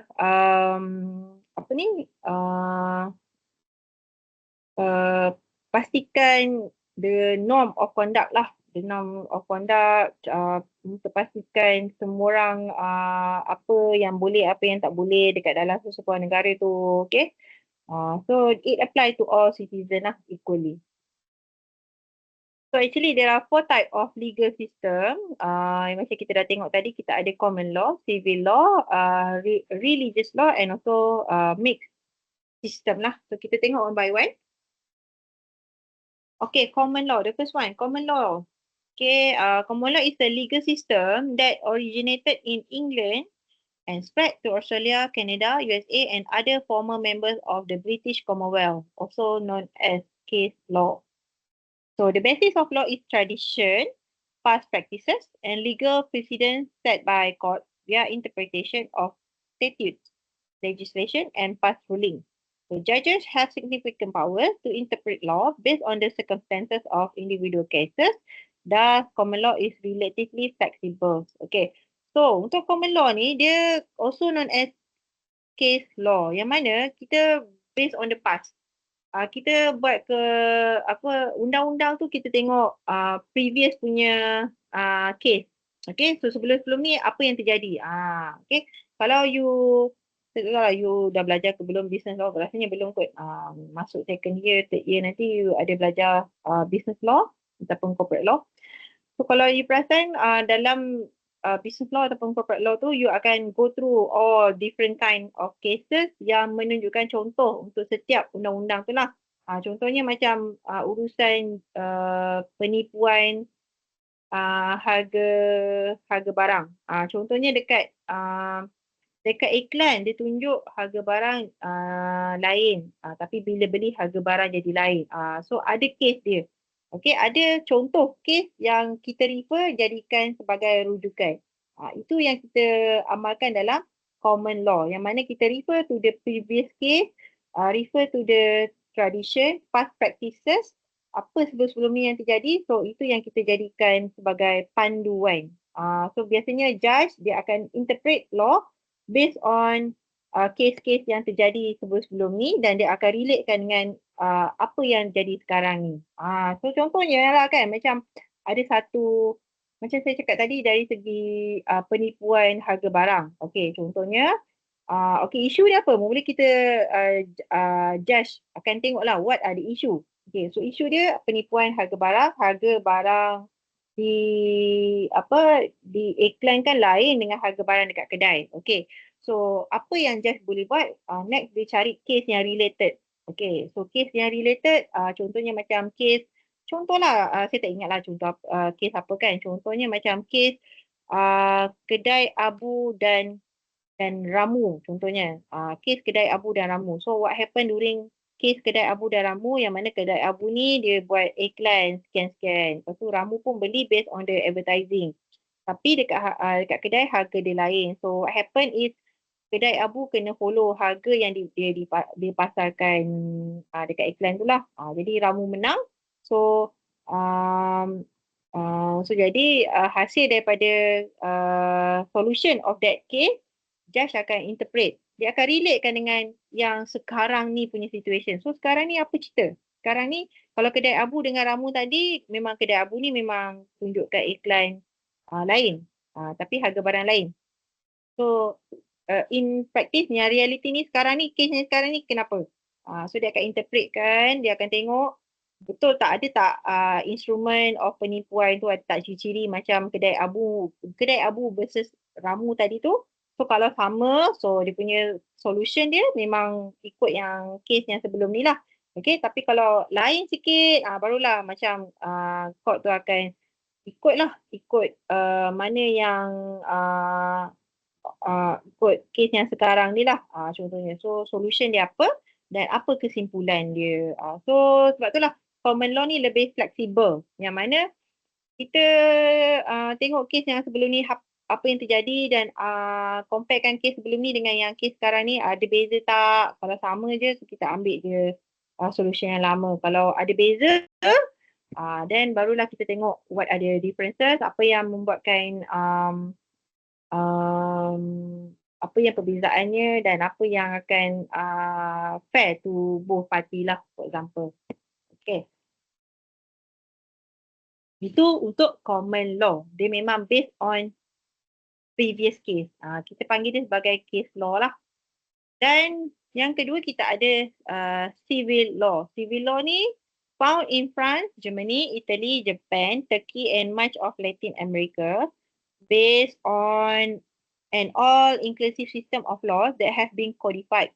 pastikan the norm of conduct lah, the norm of conduct, untuk pastikan semua orang apa yang boleh, apa yang tak boleh dekat dalam sesebuah negara tu. Okay, so it apply to all citizens lah equally. So actually there are 4 type of legal system. Macam kita dah tengok tadi, kita ada common law, civil law, religious law and also mixed system lah. So kita tengok one by one. Okay, common law. The first one, common law. Okay, common law is a legal system that originated in England and spread to Australia, Canada, USA and other former members of the British Commonwealth, also known as case law. So the basis of law is tradition, past practices, and legal precedents set by court via interpretation of statutes, legislation, and past rulings. So judges have significant power to interpret law based on the circumstances of individual cases. Thus, common law is relatively flexible. Okay, so untuk common law ni, dia also known as case law, yang mana kita based on the past. Kita buat ke undang-undang tu, kita tengok previous punya case. Okay, so sebelum ni apa yang terjadi. Okay, kalau you dah belajar ke belum business law, rasanya belum kot. Masuk second year, third year nanti you ada belajar business law ataupun corporate law. So kalau you perasan dalam business law ataupun corporate law tu, you akan go through all different kind of cases yang menunjukkan contoh untuk setiap undang-undang tu lah. Contohnya macam urusan penipuan harga barang. Contohnya dekat iklan dia tunjuk harga barang lain, tapi bila beli harga barang jadi lain. So ada case dia. Okay, ada contoh case yang kita refer jadikan sebagai rujukan. Itu yang kita amalkan dalam common law, yang mana kita refer to the previous case, refer to the tradition, past practices, apa sebelum ni yang terjadi. So itu yang kita jadikan sebagai panduan. So biasanya judge dia akan interpret law based on case-case yang terjadi sebelum ni, dan dia akan relatekan dengan apa yang jadi sekarang ni. So contohnya lah kan, macam ada satu, macam saya cakap tadi dari segi penipuan harga barang. Okay, contohnya okay, isu dia apa? Mula kita judge akan tengoklah what are the issue. Okay, so isu dia penipuan harga barang diiklankan lain dengan harga barang dekat kedai. Okay. So apa yang Judge boleh buat? Next dia cari case yang related. Okay. So case yang related, contohnya macam case, contohlah, saya tak ingat lah contoh case apa kan. Contohnya macam case kedai abu dan ramu contohnya. Kes kedai abu dan ramu. So what happened during kes kedai abu dan ramu, yang mana kedai abu ni dia buat iklan sekian-sekian. Lepas tu ramu pun beli based on the advertising. Tapi dekat kedai harga dia lain. So what happened is kedai abu kena follow harga yang dia pasarkan dekat iklan tu lah. Jadi ramu menang. So jadi hasil daripada solution of that case, judge akan interpret. Dia akan relatekan dengan yang sekarang ni punya situation. So sekarang ni apa cerita? Sekarang ni kalau kedai abu dengan ramu tadi, memang kedai abu ni memang tunjukkan iklan lain. Tapi harga barang lain. So in practice ni, reality ni sekarang ni, case ni sekarang ni kenapa? So dia akan interpretkan, dia akan tengok betul tak, ada tak instrumen of penipuan tu, ada tak ciri-ciri macam kedai abu versus ramu tadi tu. So kalau sama, so dia punya solution dia memang ikut yang case yang sebelum ni lah. Okay, tapi kalau lain sikit, barulah macam court tu akan ikut mana yang ikut case yang sekarang ni lah contohnya. So solution dia apa dan apa kesimpulan dia. So sebab tu lah common law ni lebih fleksibel. Yang mana kita tengok case yang sebelum ni apa yang terjadi dan comparekan case sebelum ni dengan yang case sekarang ni, ada beza tak? Kalau sama je, so kita ambil je solution yang lama. Kalau ada beza, then barulah kita tengok what are the differences, apa yang membuatkan apa yang perbezaannya dan apa yang akan fair to both party lah, for example. Okay. Itu untuk common law. Dia memang based on previous case. Kita panggil dia sebagai case law lah. Dan yang kedua kita ada civil law. Civil law ni found in France, Germany, Italy, Japan, Turkey and much of Latin America, based on an all-inclusive system of laws that have been codified,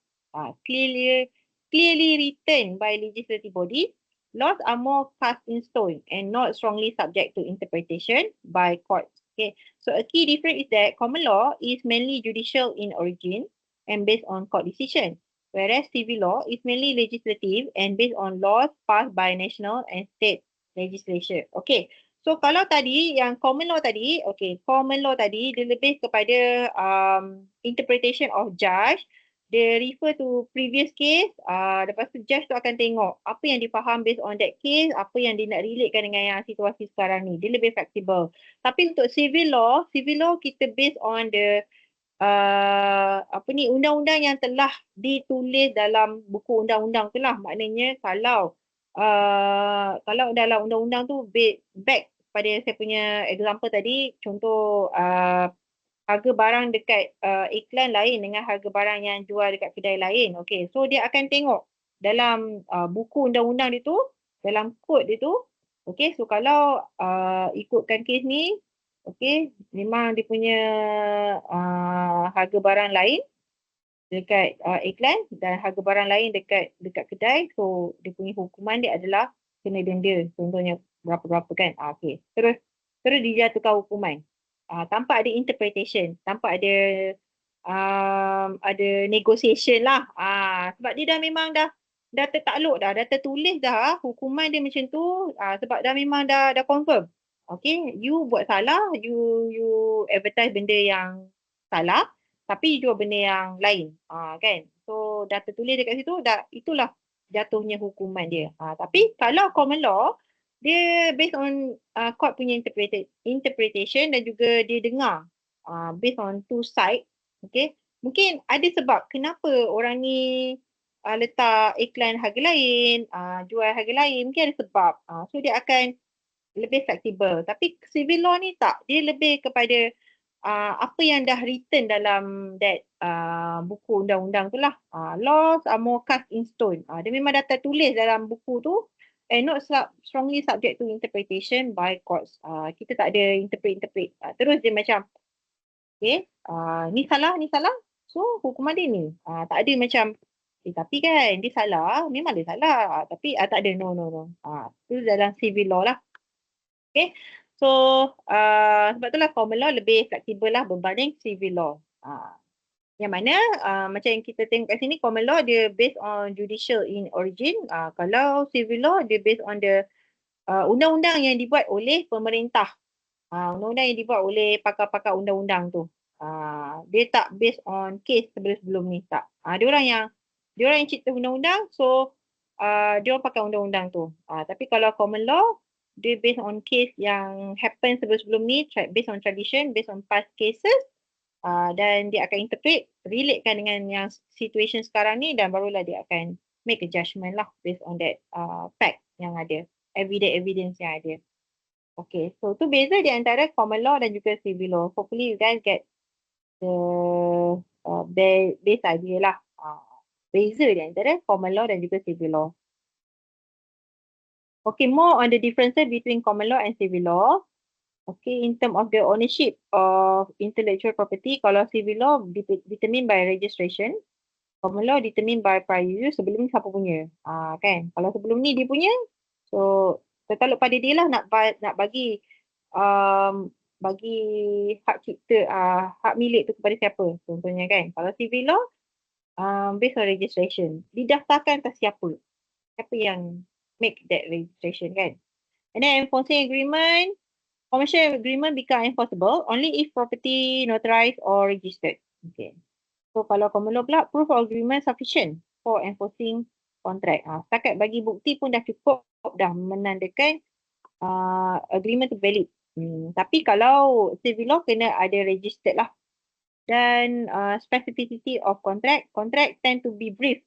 clearly written by legislative bodies. Laws are more cast in stone and not strongly subject to interpretation by courts. Okay, so a key difference is that common law is mainly judicial in origin and based on court decision, whereas civil law is mainly legislative and based on laws passed by national and state legislature. Okay, so kalau tadi yang common law tadi, common law tadi dia lebih kepada interpretation of judge. Dia refer to previous case, lepas tu judge tu akan tengok apa yang difaham based on that case, apa yang dia nak relatekan dengan yang situasi sekarang ni. Dia lebih fleksibel. Tapi untuk civil law kita based on the undang-undang yang telah ditulis dalam buku undang-undang tu lah. Maknanya kalau dalam undang-undang tu back pada saya punya example tadi, contoh harga barang dekat iklan lain dengan harga barang yang jual dekat kedai lain. Okay, so dia akan tengok dalam buku undang-undang dia tu, dalam kod dia tu. Okay, so kalau ikutkan kes ni, okay, memang dia punya harga barang lain dekat iklan dan harga barang lain dekat kedai. So dia punya hukuman dia adalah kena denda, contohnya berapa-berapa kan. Okay, terus dijatuhkan hukuman. Tanpa ada interpretation, tanpa ada negotiation lah. Sebab dia dah memang dah tertakluk dah tertulis dah hukuman dia macam tu, sebab dah memang dah confirm. Okay, you buat salah, you advertise benda yang salah, tapi you jual benda yang lain, kan. So dah tertulis dekat situ, itulah jatuhnya hukuman dia. Tapi kalau common law, dia based on court punya interpretation dan juga dia dengar based on two side. Okay, mungkin ada sebab kenapa orang ni letak iklan harga lain, jual harga lain, mungkin ada sebab. So dia akan lebih fleksibel. Tapi civil law ni tak, dia lebih kepada apa yang dah written dalam that buku undang-undang tu lah. Laws are more cast in stone. Dia memang dah tertulis dalam buku tu. strongly subject to interpretation by courts. Kita tak ada interpret. Terus dia macam, okay, ni salah. So, hukuman dia ni. Tak ada macam, tapi kan dia salah, memang dia salah. Tapi tak ada, no. Itu dalam civil law lah. Okay, so sebab itulah common law lebih fleksibel lah berbanding civil law. Yang mana macam yang kita tengok kat sini, common law dia based on judicial in origin. Kalau civil law dia based on the undang-undang yang dibuat oleh pemerintah. Undang-undang yang dibuat oleh pakar-pakar undang-undang tu. Dia tak based on case sebelum ni, tak. Dia orang yang cipta undang-undang, so dia orang pakai undang-undang tu. Tapi kalau common law, dia based on case yang happen sebelum ni, based on tradition, based on past cases, dan dia akan interpret, relatekan dengan yang situation sekarang ni, dan barulah dia akan make a judgement lah based on that fact yang ada, evidence yang ada. Okay, so tu beza di antara common law dan juga civil law. Hopefully you guys get the base idea lah. Beza di antara common law dan juga civil law. Okay, more on the differences between common law and civil law. Okay, in terms of the ownership of intellectual property, kalau civil law determined by registration, common law determined by prior use. Sebelum ni siapa punya, kan? Kalau sebelum ni dia punya, so tertakluk pada dia lah nak bagi hak cipta, hak milik tu kepada siapa, contohnya kan. Kalau civil law, based on registration, didaftarkan atas siapa yang make that registration kan. And then enforcing agreement, commercial agreement become enforceable only if property notarized or registered. Okay. So kalau common law pula, proof of agreement sufficient for enforcing contract. Setakat bagi bukti pun dah cukup dah menandakan agreement tu valid. Tapi kalau civil law kena ada registered lah. Dan specificity of contract tend to be brief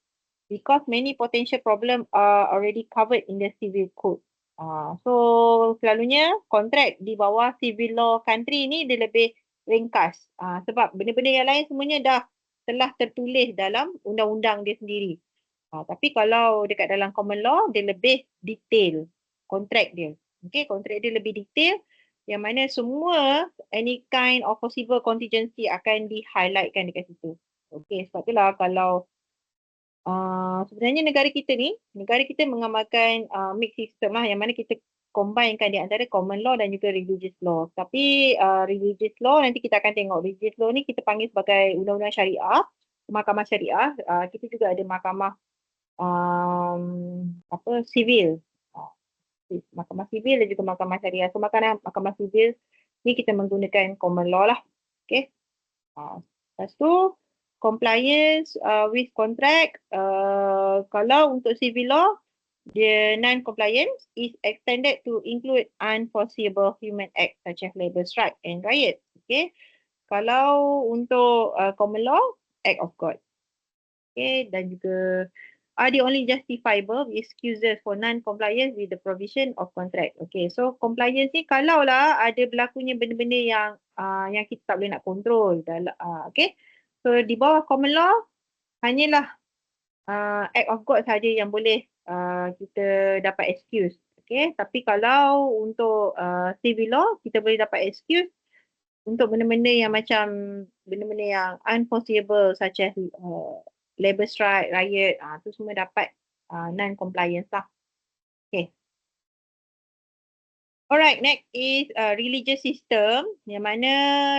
because many potential problem are already covered in the civil code. So selalunya kontrak di bawah civil law country ni dia lebih ringkas. Sebab benda-benda yang lain semuanya telah tertulis dalam undang-undang dia sendiri. Tapi kalau dekat dalam common law dia lebih detail kontrak dia. Okay, kontrak dia lebih detail yang mana semua any kind of possible contingency akan di-highlightkan dekat situ. Okay, sebab itulah kalau sebenarnya negara kita mengamalkan mixed system lah, yang mana kita combinekan di antara common law dan juga religious law. Tapi religious law nanti kita akan tengok. Religious law ni kita panggil sebagai undang-undang syariah, mahkamah syariah. Kita juga ada mahkamah sivil. Mahkamah sivil dan juga mahkamah syariah. So mahkamah sivil ni kita menggunakan common law lah. Okay. Lepas tu compliance with contract, kalau untuk civil law, the non-compliance is extended to include unforeseeable human acts such as labour strike and riot. Okay. Kalau untuk common law, act of God. Okay. Dan juga are the only justifiable excuses for non-compliance with the provision of contract. Okay. So compliance ni kalau lah ada berlakunya benda-benda yang kita tak boleh nak kontrol. Okay. So di bawah common law, hanyalah act of God saja yang boleh kita dapat excuse. Okay. Tapi kalau untuk civil law, kita boleh dapat excuse untuk benda-benda yang macam benda-benda yang unforeseeable such as labour strike, riot, tu semua dapat non-compliance lah. Okay. Alright, next is religious system. Yang mana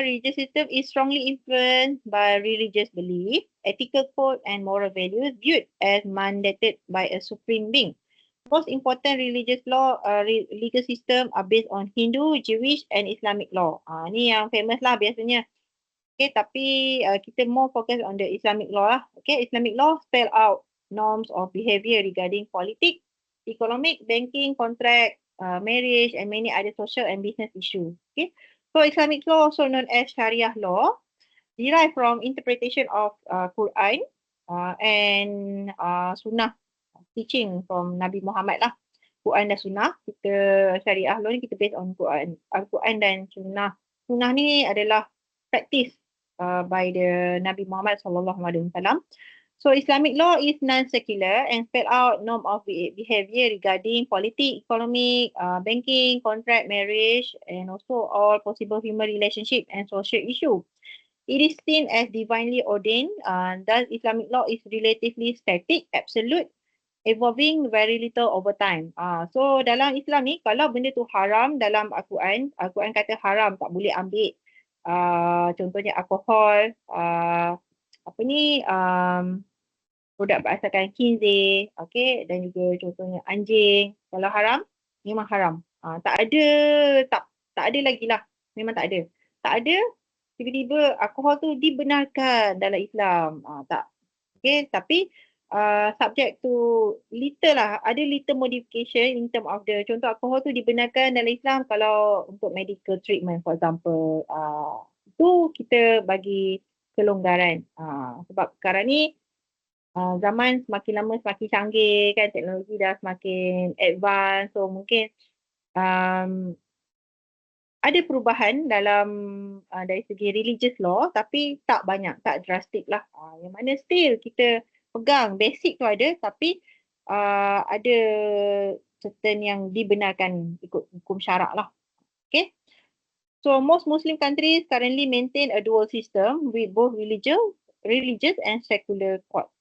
religious system is strongly influenced by religious belief, ethical code and moral values viewed as mandated by a supreme being. Most important religious law, legal system are based on Hindu, Jewish and Islamic law. Ni yang famous lah biasanya. Okay, tapi kita more focus on the Islamic law lah. Okay, Islamic law spell out norms of behavior regarding politics, economic, banking, contract, marriage and many other social and business issues. Okay, so Islamic law, also known as Sharia law, derived from interpretation of Quran and Sunnah teaching from Nabi Muhammad lah. Quran dan Sunnah, kita Syariah law ni kita based on Quran, Al-Quran dan Sunnah. Sunnah ni adalah practice by the Nabi Muhammad SAW. So Islamic law is non-secular and spell out norm of behavior regarding politics, economic, banking, contract, marriage, and also all possible human relationship and social issue. It is seen as divinely ordained. Thus, Islamic law is relatively static, absolute, evolving very little over time. So dalam Islam ni, kalau benda tu haram dalam Al-Quran, Al-Quran kata haram, tak boleh ambil. Contohnya alkohol, apa ni, produk berasaskan khinzir, okay, dan juga contohnya anjing. Kalau haram, memang haram. Tak ada, tak ada lagi lah. Memang tak ada. Tak ada, tiba-tiba alkohol tu dibenarkan dalam Islam. Tak. Okay, tapi subject to little lah. Ada little modification in term of the, contoh alkohol tu dibenarkan dalam Islam kalau untuk medical treatment for example. Itu kita bagi kelonggaran. Sebab sekarang ni zaman semakin lama semakin canggih kan, teknologi dah semakin advance, so mungkin ada perubahan dalam dari segi religious law tapi tak banyak, tak drastik lah. Yang mana still kita pegang basic tu ada tapi ada certain yang dibenarkan ikut hukum syarak lah. Okay. So most Muslim countries currently maintain a dual system with both religious and secular court.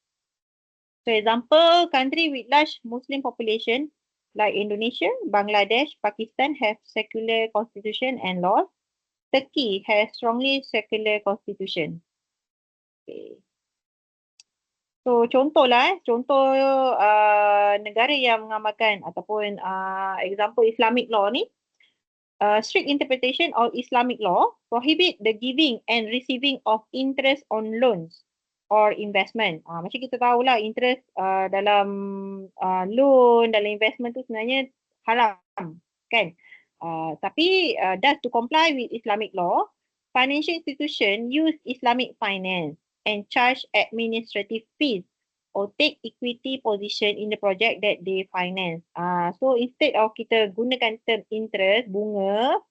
For example, country with large Muslim population like Indonesia, Bangladesh, Pakistan have secular constitution and laws. Turkey has strongly secular constitution. Okay. So contoh negara yang mengamalkan ataupun example Islamic law ni, strict interpretation of Islamic law prohibit the giving and receiving of interest on loans or investment. Macam kita tahulah interest dalam loan, dalam investment tu sebenarnya haram kan. Tapi thus to comply with Islamic law, financial institution use Islamic finance and charge administrative fees or take equity position in the project that they finance. So instead of kita gunakan term interest, bunga,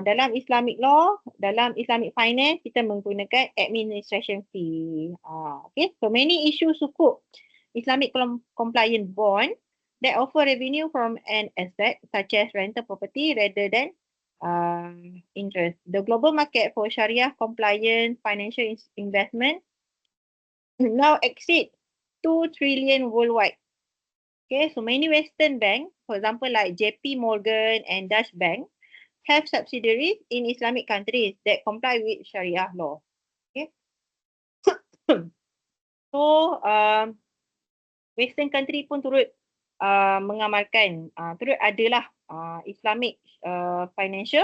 dalam Islamic law, dalam Islamic finance, kita menggunakan administration fee. Okay, so many issues sukuk Islamic compliant bond that offer revenue from an asset such as rental property rather than interest. The global market for Sharia compliant financial investment now exceed 2 trillion worldwide. Okay, so many Western banks, for example like JP Morgan and Dutch Bank, have subsidiaries in Islamic countries that comply with Sharia law. Okay. So Western country pun turut mengamalkan, turut adalah Islamic financial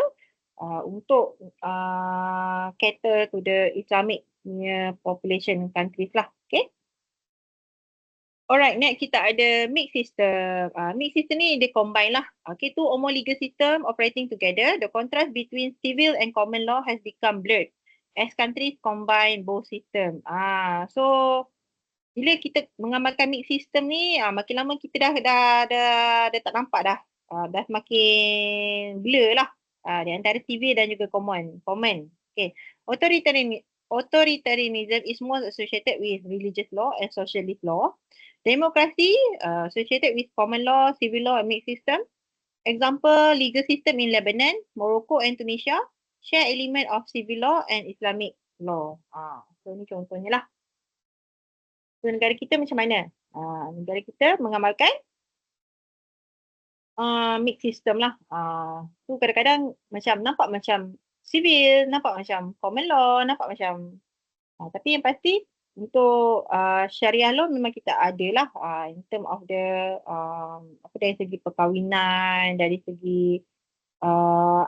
untuk cater to the Islamic population countries lah. Okay. Alright, next kita ada mixed system. Mixed system ni dia combine lah. Okay, two or more legal system operating together. The contrast between civil and common law has become blurred as countries combine both system. So bila kita mengamalkan mixed system ni, makin lama kita dah tak nampak dah. Dah semakin blur lah di antara civil dan juga common. Okay. Authoritarianism is more associated with religious law and socialist law. Democracy associated with common law, civil law and mixed system. Example, legal system in Lebanon, Morocco and Tunisia share element of civil law and Islamic law. So ni contohnya lah. So negara kita macam mana? Negara kita mengamalkan mixed system lah. So kadang-kadang macam nampak macam civil, nampak macam common law, nampak macam tapi yang pasti untuk syariah law memang kita ada lah in term of the dari segi perkahwinan, dari segi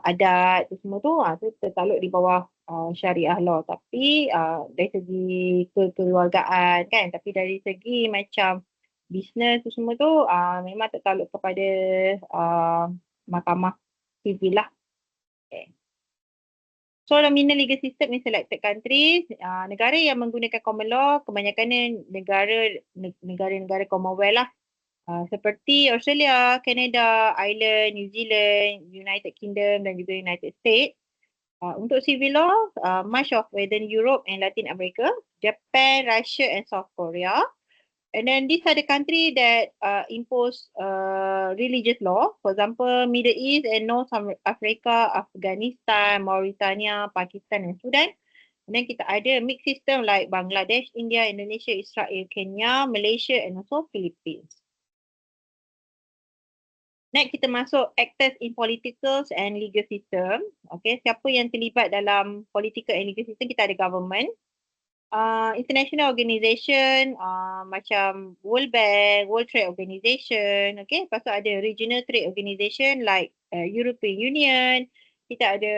adat tu semua tu tu tertakluk di bawah syariah law. Tapi dari segi kekeluargaan kan, tapi dari segi macam bisnes tu semua tu memang tertakluk kepada mahkamah sivil lah. Okay. So nominal legal system in selected countries, negara yang menggunakan common law kebanyakannya negara-negara Commonwealth lah. Seperti Australia, Canada, Ireland, New Zealand, United Kingdom dan juga United States. Untuk civil law, much of Western Europe and Latin America, Japan, Russia and South Korea. And then these are the country that impose religious law. For example, Middle East and North Africa, Afghanistan, Mauritania, Pakistan and Sudan. And then kita ada mixed system like Bangladesh, India, Indonesia, Israel, Kenya, Malaysia and also Philippines. Next kita masuk actors in political and legal system. Okay, siapa yang terlibat dalam political and legal system? Kita ada government, international organisation macam World Bank, World Trade Organization. Okay, lepas tu ada regional trade organisation like European Union. Kita ada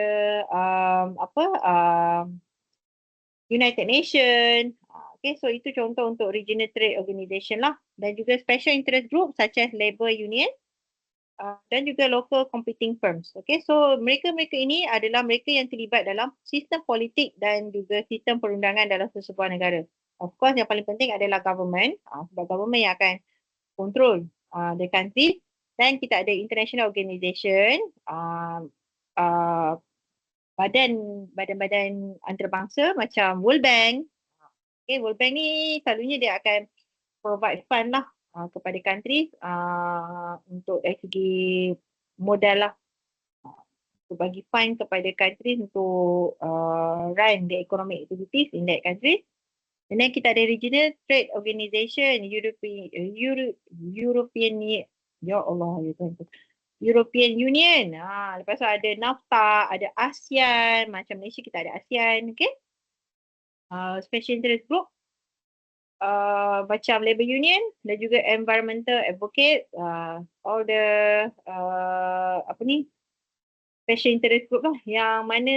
United Nations. Okay, so itu contoh untuk regional trade organisation lah. Dan juga special interest group such as Labour Union. Dan juga local competing firms. Okay, so mereka-mereka ini adalah mereka yang terlibat dalam sistem politik dan juga sistem perundangan dalam sesebuah negara. Of course, yang paling penting adalah government. Sebab government yang akan control the country. Dan kita ada international organisation, badan-badan antarabangsa macam World Bank. Okay, World Bank ni selalunya dia akan provide fund lah kepada countries untuk dari segi modal lah, untuk bagi fund kepada countries untuk run the economic activities in that country. And then kita ada regional trade organisation, European Union. Lepas tu ada NAFTA, ada ASEAN, macam Malaysia kita ada ASEAN, okay? Special interest group macam Labour Union dan juga environmental advocate, all the special interest group lah, yang mana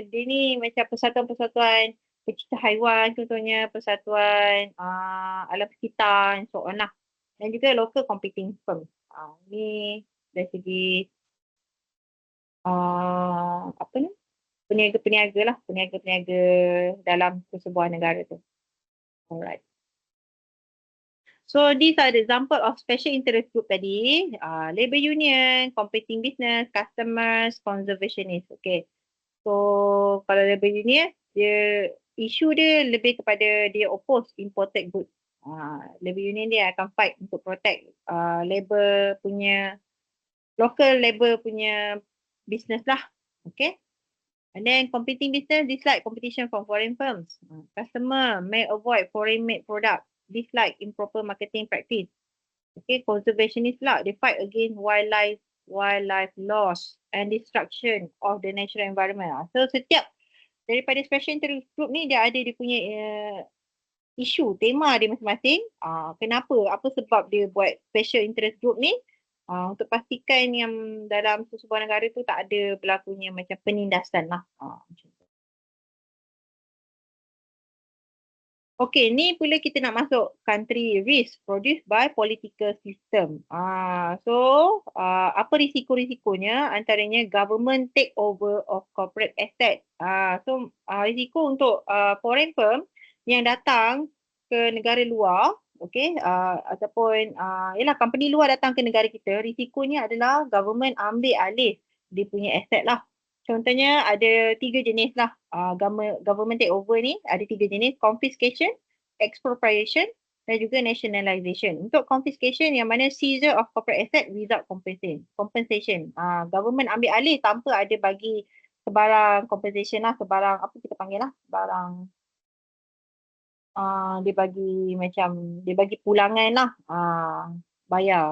dia ni macam persatuan-persatuan pecinta haiwan, contohnya persatuan alam sekitar and so on lah. Dan juga local competing firm. Ni dari segi peniaga-peniaga lah, peniaga-peniaga dalam sebuah negara tu. Alright. So these are the example of special interest group tadi. Labour Union, competing business, customers, conservationists. Okay. So kalau Labour Union, isu dia lebih kepada dia oppose imported goods. Labour Union dia akan fight untuk protect labor punya, local labor punya business lah. Okay. And then competing business dislike competition from foreign firms. Customer may avoid foreign made product. Dislike improper marketing practice. Okay, conservationist lah, they fight against wildlife loss and destruction of the natural environment. So setiap daripada special interest group ni dia ada dia punya isu, tema dia masing-masing. Kenapa, apa sebab dia buat special interest group ni? Untuk pastikan yang dalam sebuah negara tu tak ada berlakunya macam penindasan lah. Macam tu. Okay, ni pula kita nak masuk country risk produced by political system. Apa risiko-risikonya? Antaranya government take over of corporate asset. Risiko untuk foreign firm yang datang ke negara luar, okay, ataupun company luar datang ke negara kita, risikonya adalah government ambil alih dia punya asset lah. Contohnya ada 3 jenis lah government take over ni, ada 3 jenis: confiscation, expropriation dan juga nationalization. Untuk confiscation yang mana seizure of corporate asset without compensation. Government ambil alih tanpa ada bagi sebarang compensation lah, sebarang apa kita panggil lah, sebarang dia bagi pulangan lah,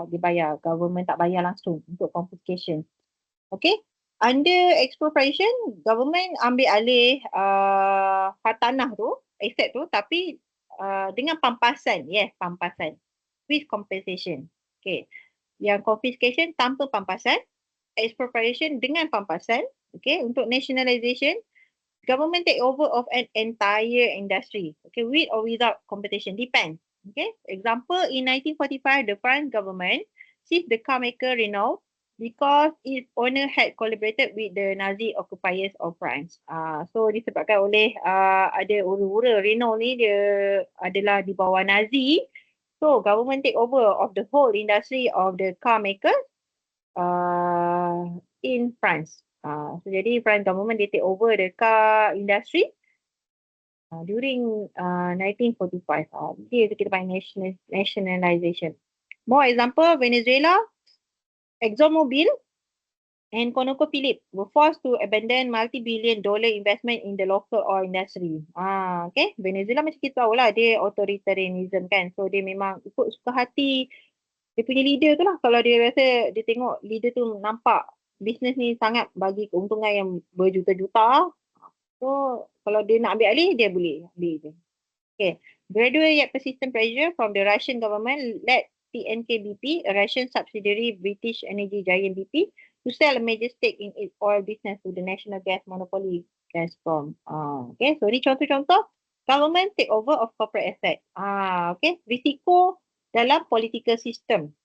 dibayar, government tak bayar langsung untuk confiscation. Okay. Under expropriation, government ambil alih tanah tu, aset tu, tapi dengan pampasan, pampasan, with compensation. Okay. Yang confiscation tanpa pampasan, expropriation dengan pampasan. Okay. Untuk nationalization, government take over of an entire industry. Okay, with or without competition, depends. Okay. Example, in 1945, the French government seized the car maker Renault because its owner had collaborated with the Nazi occupiers of France. So disebabkan oleh ada ura-ura Renault ni dia adalah di bawah Nazi. So government take over of the whole industry of the car maker in France. So jadi France government they take over the car industry during 1945. Jadi kita panggil nationalization. More example, Venezuela, ExxonMobil and ConocoPhillips were forced to abandon multi-billion dollar investment in the local oil industry. Okay, Venezuela macam kita tahu lah, dia authoritarianism kan. So dia memang ikut suka hati dia punya leader tu lah. Kalau dia rasa dia tengok leader tu nampak bisnes ni sangat bagi keuntungan yang berjuta-juta. So kalau dia nak ambil alih, dia boleh ambil je. Okay. Gradual yet persistent pressure from the Russian government led TNK-BP, a Russian subsidiary British energy giant BP, to sell a major stake in its oil business to the national gas monopoly Gazprom. Okay, so ni contoh-contoh government take over of corporate asset. Okay, risiko dalam political system.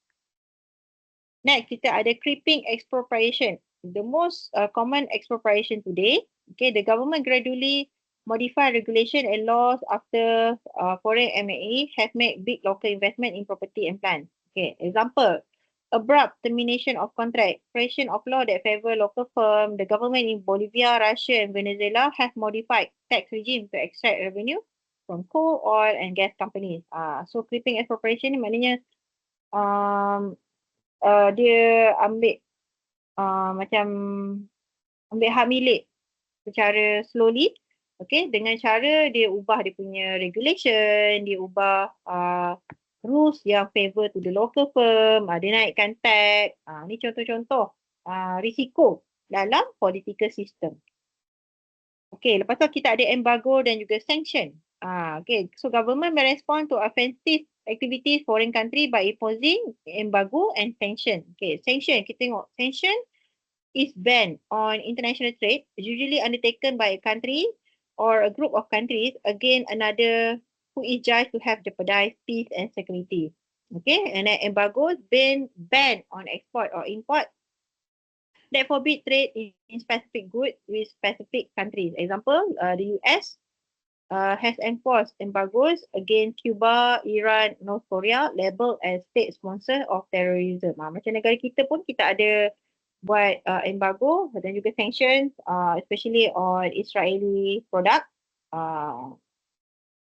Next, kita ada creeping expropriation. The most common expropriation today, okay, the government gradually modify regulation and laws after foreign MNE have made big local investment in property and plant. Okay, example, abrupt termination of contract, creation of law that favor local firm. The government in Bolivia, Russia and Venezuela have modified tax regime to extract revenue from coal, oil and gas companies. So creeping expropriation ni maknanya dia ambil macam ambil hak milik secara slowly, okay, dengan cara dia ubah dia punya regulation, dia ubah rules yang favor to the local firm, dia naikkan tax. Ni contoh-contoh risiko dalam political system. Okay, lepas tu kita ada embargo dan juga sanction. Okay, so government may respond to offensive activities foreign country by imposing embargo and sanction. Okay, sanction, kita tengok sanction is banned on international trade, usually undertaken by a country or a group of countries against another who is judged to have jeopardized peace and security. Okay, and then embargo is banned on export or import that forbid trade in specific goods with specific countries. Example, the US has enforced embargoes against Cuba, Iran, North Korea labeled as state sponsor of terrorism. Macam negara kita pun kita ada buat embargo dan juga sanctions, especially on Israeli product.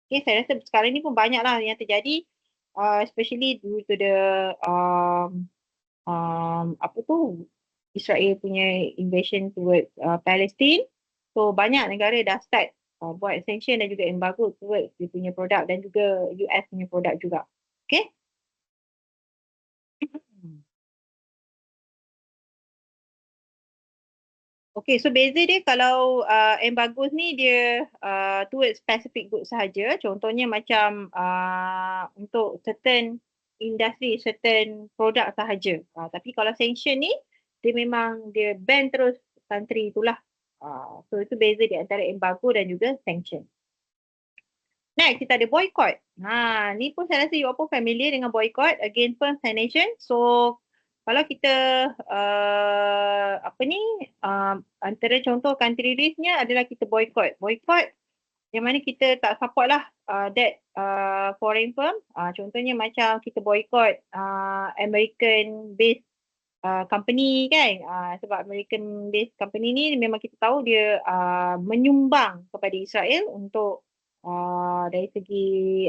Okay, saya rasa sekarang ni pun banyak lah yang terjadi, especially due to the Israel punya invasion towards Palestine. So banyak negara dah start buat sanction dan juga embargo towards dia punya produk dan juga US punya produk juga. Okay. Okay, so beza dia kalau embargo ni dia towards specific goods sahaja. Contohnya macam untuk certain industri, certain produk sahaja. Tapi kalau sanction ni, dia memang dia ban terus country itulah. So itu beza di antara embargo dan juga sanction. Next, kita ada boycott. Ni pun saya rasa you all pun familiar dengan boycott against firms and nation. So kalau kita antara contoh country risknya adalah kita boycott. Boycott yang mana kita tak support lah that foreign firm. Contohnya macam kita boycott American based company kan. Sebab American based company ni memang kita tahu dia menyumbang kepada Israel untuk dari segi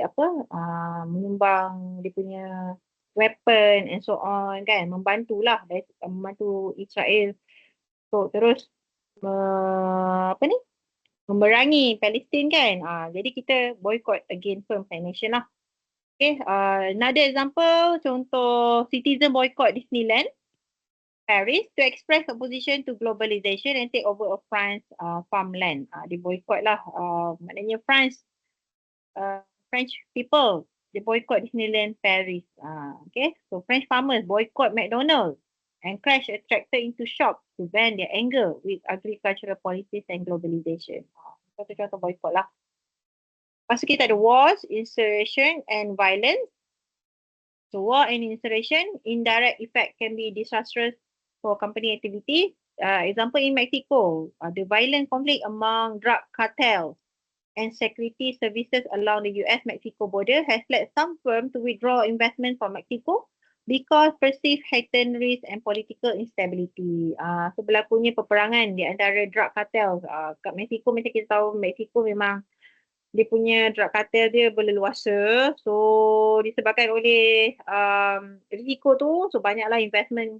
menyumbang dia punya weapon and so on kan, membantulah membantu Israel untuk terus memerangi Palestin kan. Jadi kita boycott against firms and nation lah. Okay, another example, contoh citizen boycott Disneyland Paris to express opposition to globalization and take over of France farmland. Dia boycott lah, maknanya French people, they boycott Disneyland Paris. Okay, so French farmers boycott McDonald's and crash a tractor into shops to vent their anger with agricultural policies and globalization. Contoh-contoh boycott lah. Lepas tu kita ada wars, insurrection and violence. So war and insurrection, indirect effect can be disastrous for company activity. Example in Mexico, the violent conflict among drug cartels and security services along the US-Mexico border has led some firms to withdraw investment from Mexico because perceived heightened risk and political instability. So berlakunya peperangan di antara drug cartels. Kat Mexico macam kita tahu, Mexico memang dia punya drug cartel dia berleluasa. So disebabkan oleh risiko tu, so banyaklah investment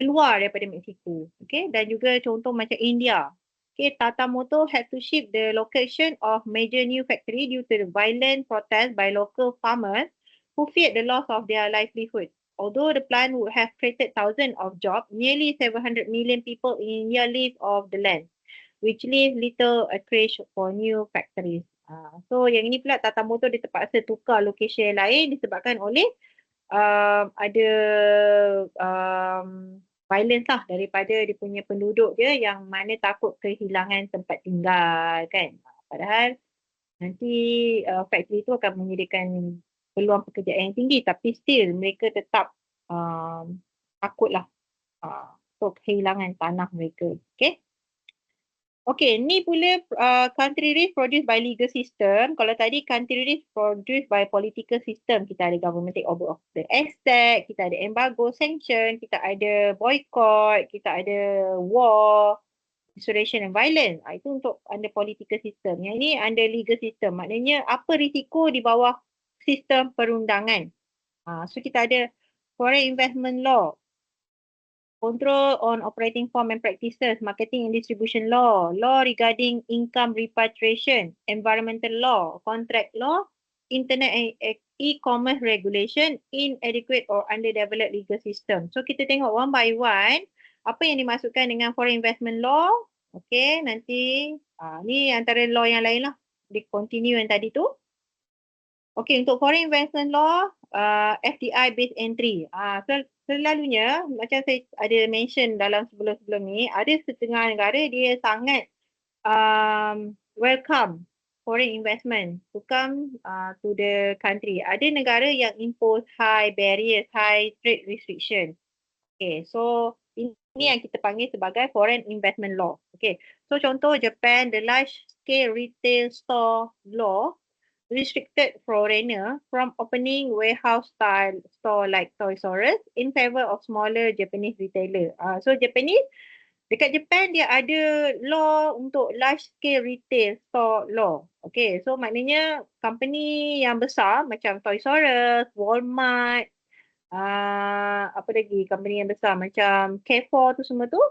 keluar daripada Mexico. Okay, dan juga contoh macam India. Okay, Tata Motors had to shift the location of major new factory due to the violent protest by local farmers who feared the loss of their livelihood. Although the plan would have created thousands of jobs, nearly 700 million people in India live off the land, which leaves little acreage for new factories. So yang ini pula Tata Motors dia terpaksa tukar lokasi lain disebabkan oleh ada violence lah daripada dia punya penduduk dia yang mana takut kehilangan tempat tinggal kan. Padahal nanti factory itu akan menyediakan peluang pekerjaan yang tinggi tapi still mereka tetap takutlah untuk kehilangan tanah mereka. Okay. Okay, ni pula country risk produced by legal system. Kalau tadi country risk produced by political system, kita ada government take over of the asset, kita ada embargo, sanction, kita ada boycott, kita ada war, insurrection and violence. Itu untuk under political system. Yang ni under legal system. Maknanya apa risiko di bawah sistem perundangan. So kita ada foreign investment law, control on operating form and practices, marketing and distribution law, law regarding income repatriation, environmental law, contract law, internet and e-commerce regulation, inadequate or underdeveloped legal system. So kita tengok one by one, apa yang dimasukkan dengan foreign investment law. Okay, nanti ni antara law yang lain lah. Di continue yang tadi tu. Okay, untuk foreign investment law, FDI based entry. Selalunya macam saya ada mention dalam sebelum-sebelum ni, ada setengah negara dia sangat welcome foreign investment to come to the country. Ada negara yang impose high barriers, high trade restriction. Okay, so ini yang kita panggil sebagai foreign investment law. Okay, so contoh Japan, the large scale retail store law restricted foreigner from opening warehouse style store like Toys R Us in favor of smaller Japanese retailer. So Japanese, dekat Japan dia ada law untuk large scale retail store law. Okay, so maknanya company yang besar macam Toys R Us, Walmart, apa lagi company yang besar macam Carrefour tu semua tu,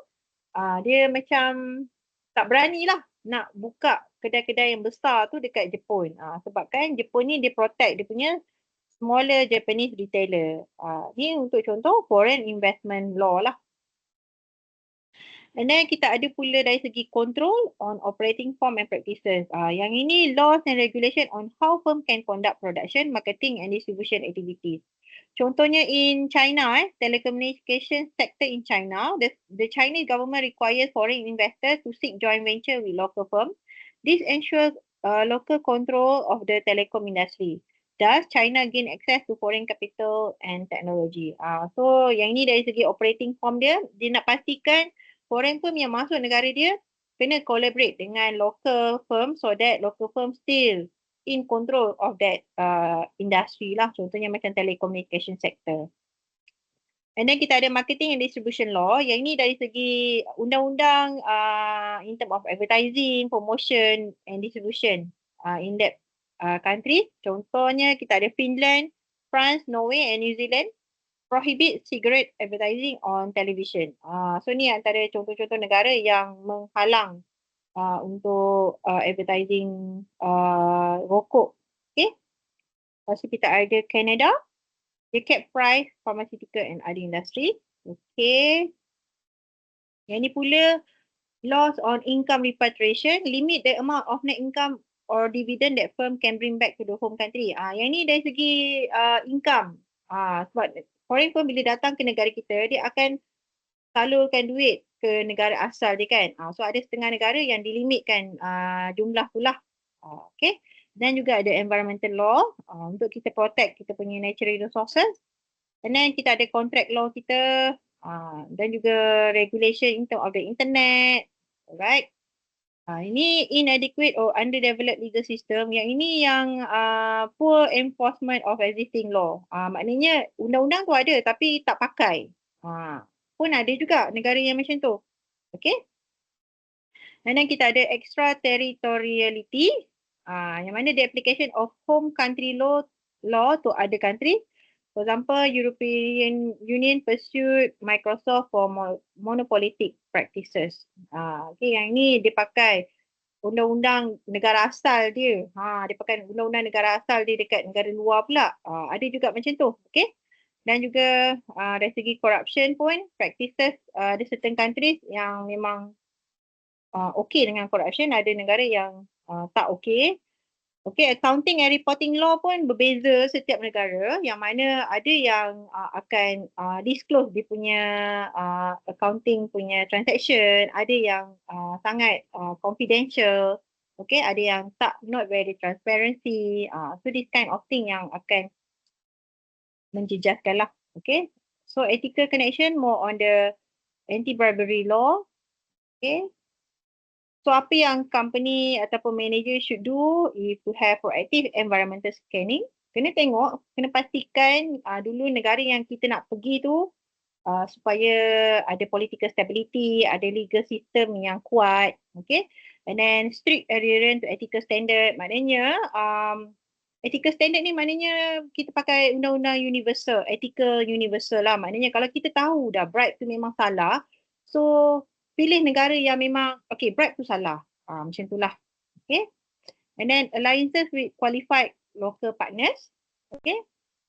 dia macam tak beranilah nak buka kedai-kedai yang besar tu dekat Jepun. Sebabkan Jepun ni dia protect dia punya smaller Japanese retailer. Ni untuk contoh foreign investment law lah. And then kita ada pula dari segi control on operating form and practices. Yang ini laws and regulation on how firm can conduct production, marketing and distribution activities. Contohnya in China, telecommunication sector in China, the Chinese government requires foreign investors to seek joint venture with local firms. This ensures local control of the telecom industry. Thus, China gain access to foreign capital and technology. So, yang ini dari segi operating form dia nak pastikan foreign firm yang masuk negara dia kena collaborate dengan local firm so that local firm still in control of that industry lah. Contohnya macam telecommunication sector. And then kita ada marketing and distribution law. Yang ini dari segi undang-undang in term of advertising, promotion and distribution in that country. Contohnya kita ada Finland, France, Norway and New Zealand prohibit cigarette advertising on television. So ni antara contoh-contoh negara yang menghalang untuk advertising rokok. Okay. Lepas tu kita ada Canada. Dia cap price pharmaceutical and other industry. Okay. Yang ni pula laws on income repatriation. Limit the amount of net income or dividend that firm can bring back to the home country. Yang ni dari segi income. Sebab foreign firm bila datang ke negara kita, dia akan salurkan duit ke negara asal dia kan. So ada setengah negara yang dilimitkan jumlah tu lah. Okay. Dan juga ada environmental law untuk kita protect kita punya natural resources. And then kita ada contract law kita dan juga regulation in terms of the internet. Alright. Ini inadequate or underdeveloped legal system. Yang ini yang poor enforcement of existing law. Maknanya undang-undang tu ada tapi tak pakai. Pun ada juga negara yang macam tu. Okay. And then kita ada extraterritoriality. Yang mana the application of home country law to other countries. For example, European Union pursued Microsoft for monopolistic practices. Okay, yang ini dia pakai undang-undang negara asal dia. Dia pakai undang-undang negara asal dia dekat negara luar pula. Ada juga macam tu. Okay. Dan juga dari segi corruption pun, practices di certain countries yang memang okay dengan corruption, ada negara yang tak okay. Okay, accounting and reporting law pun berbeza setiap negara, yang mana ada yang akan disclose dia punya accounting punya transaction, ada yang sangat confidential, okay, ada yang tak, not very transparency. So this kind of thing yang akan menjejaskan lah. Okay, so ethical connection more on the anti-bribery law. Okay, so apa yang company ataupun manager should do is to have proactive environmental scanning. Kena tengok, kena pastikan dulu negara yang kita nak pergi tu supaya ada political stability, ada legal system yang kuat, okay. And then strict adherence to ethical standard, maknanya ethical standard ni maknanya kita pakai undang-undang universal, ethical universal lah. Maknanya kalau kita tahu dah bribe tu memang salah, so pilih negara yang memang, okay, bribe tu salah. Macam itulah. Okay. And then alliances with qualified local partners. Okay.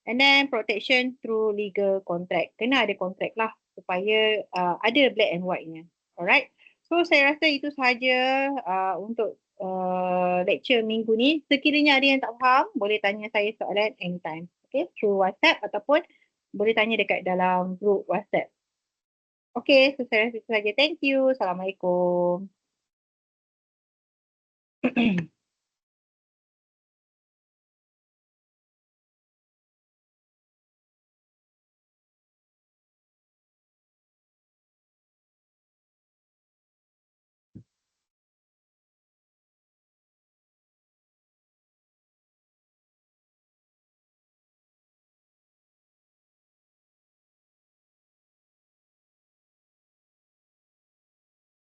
And then protection through legal contract. Kena ada contract lah supaya ada black and white-nya. Alright. So saya rasa itu sahaja untuk lecture minggu ni. Sekiranya ada yang tak faham, boleh tanya saya soalan anytime. Okay. Through WhatsApp ataupun boleh tanya dekat dalam group WhatsApp. Okay, so saya rasa itu saja. Thank you. Assalamualaikum.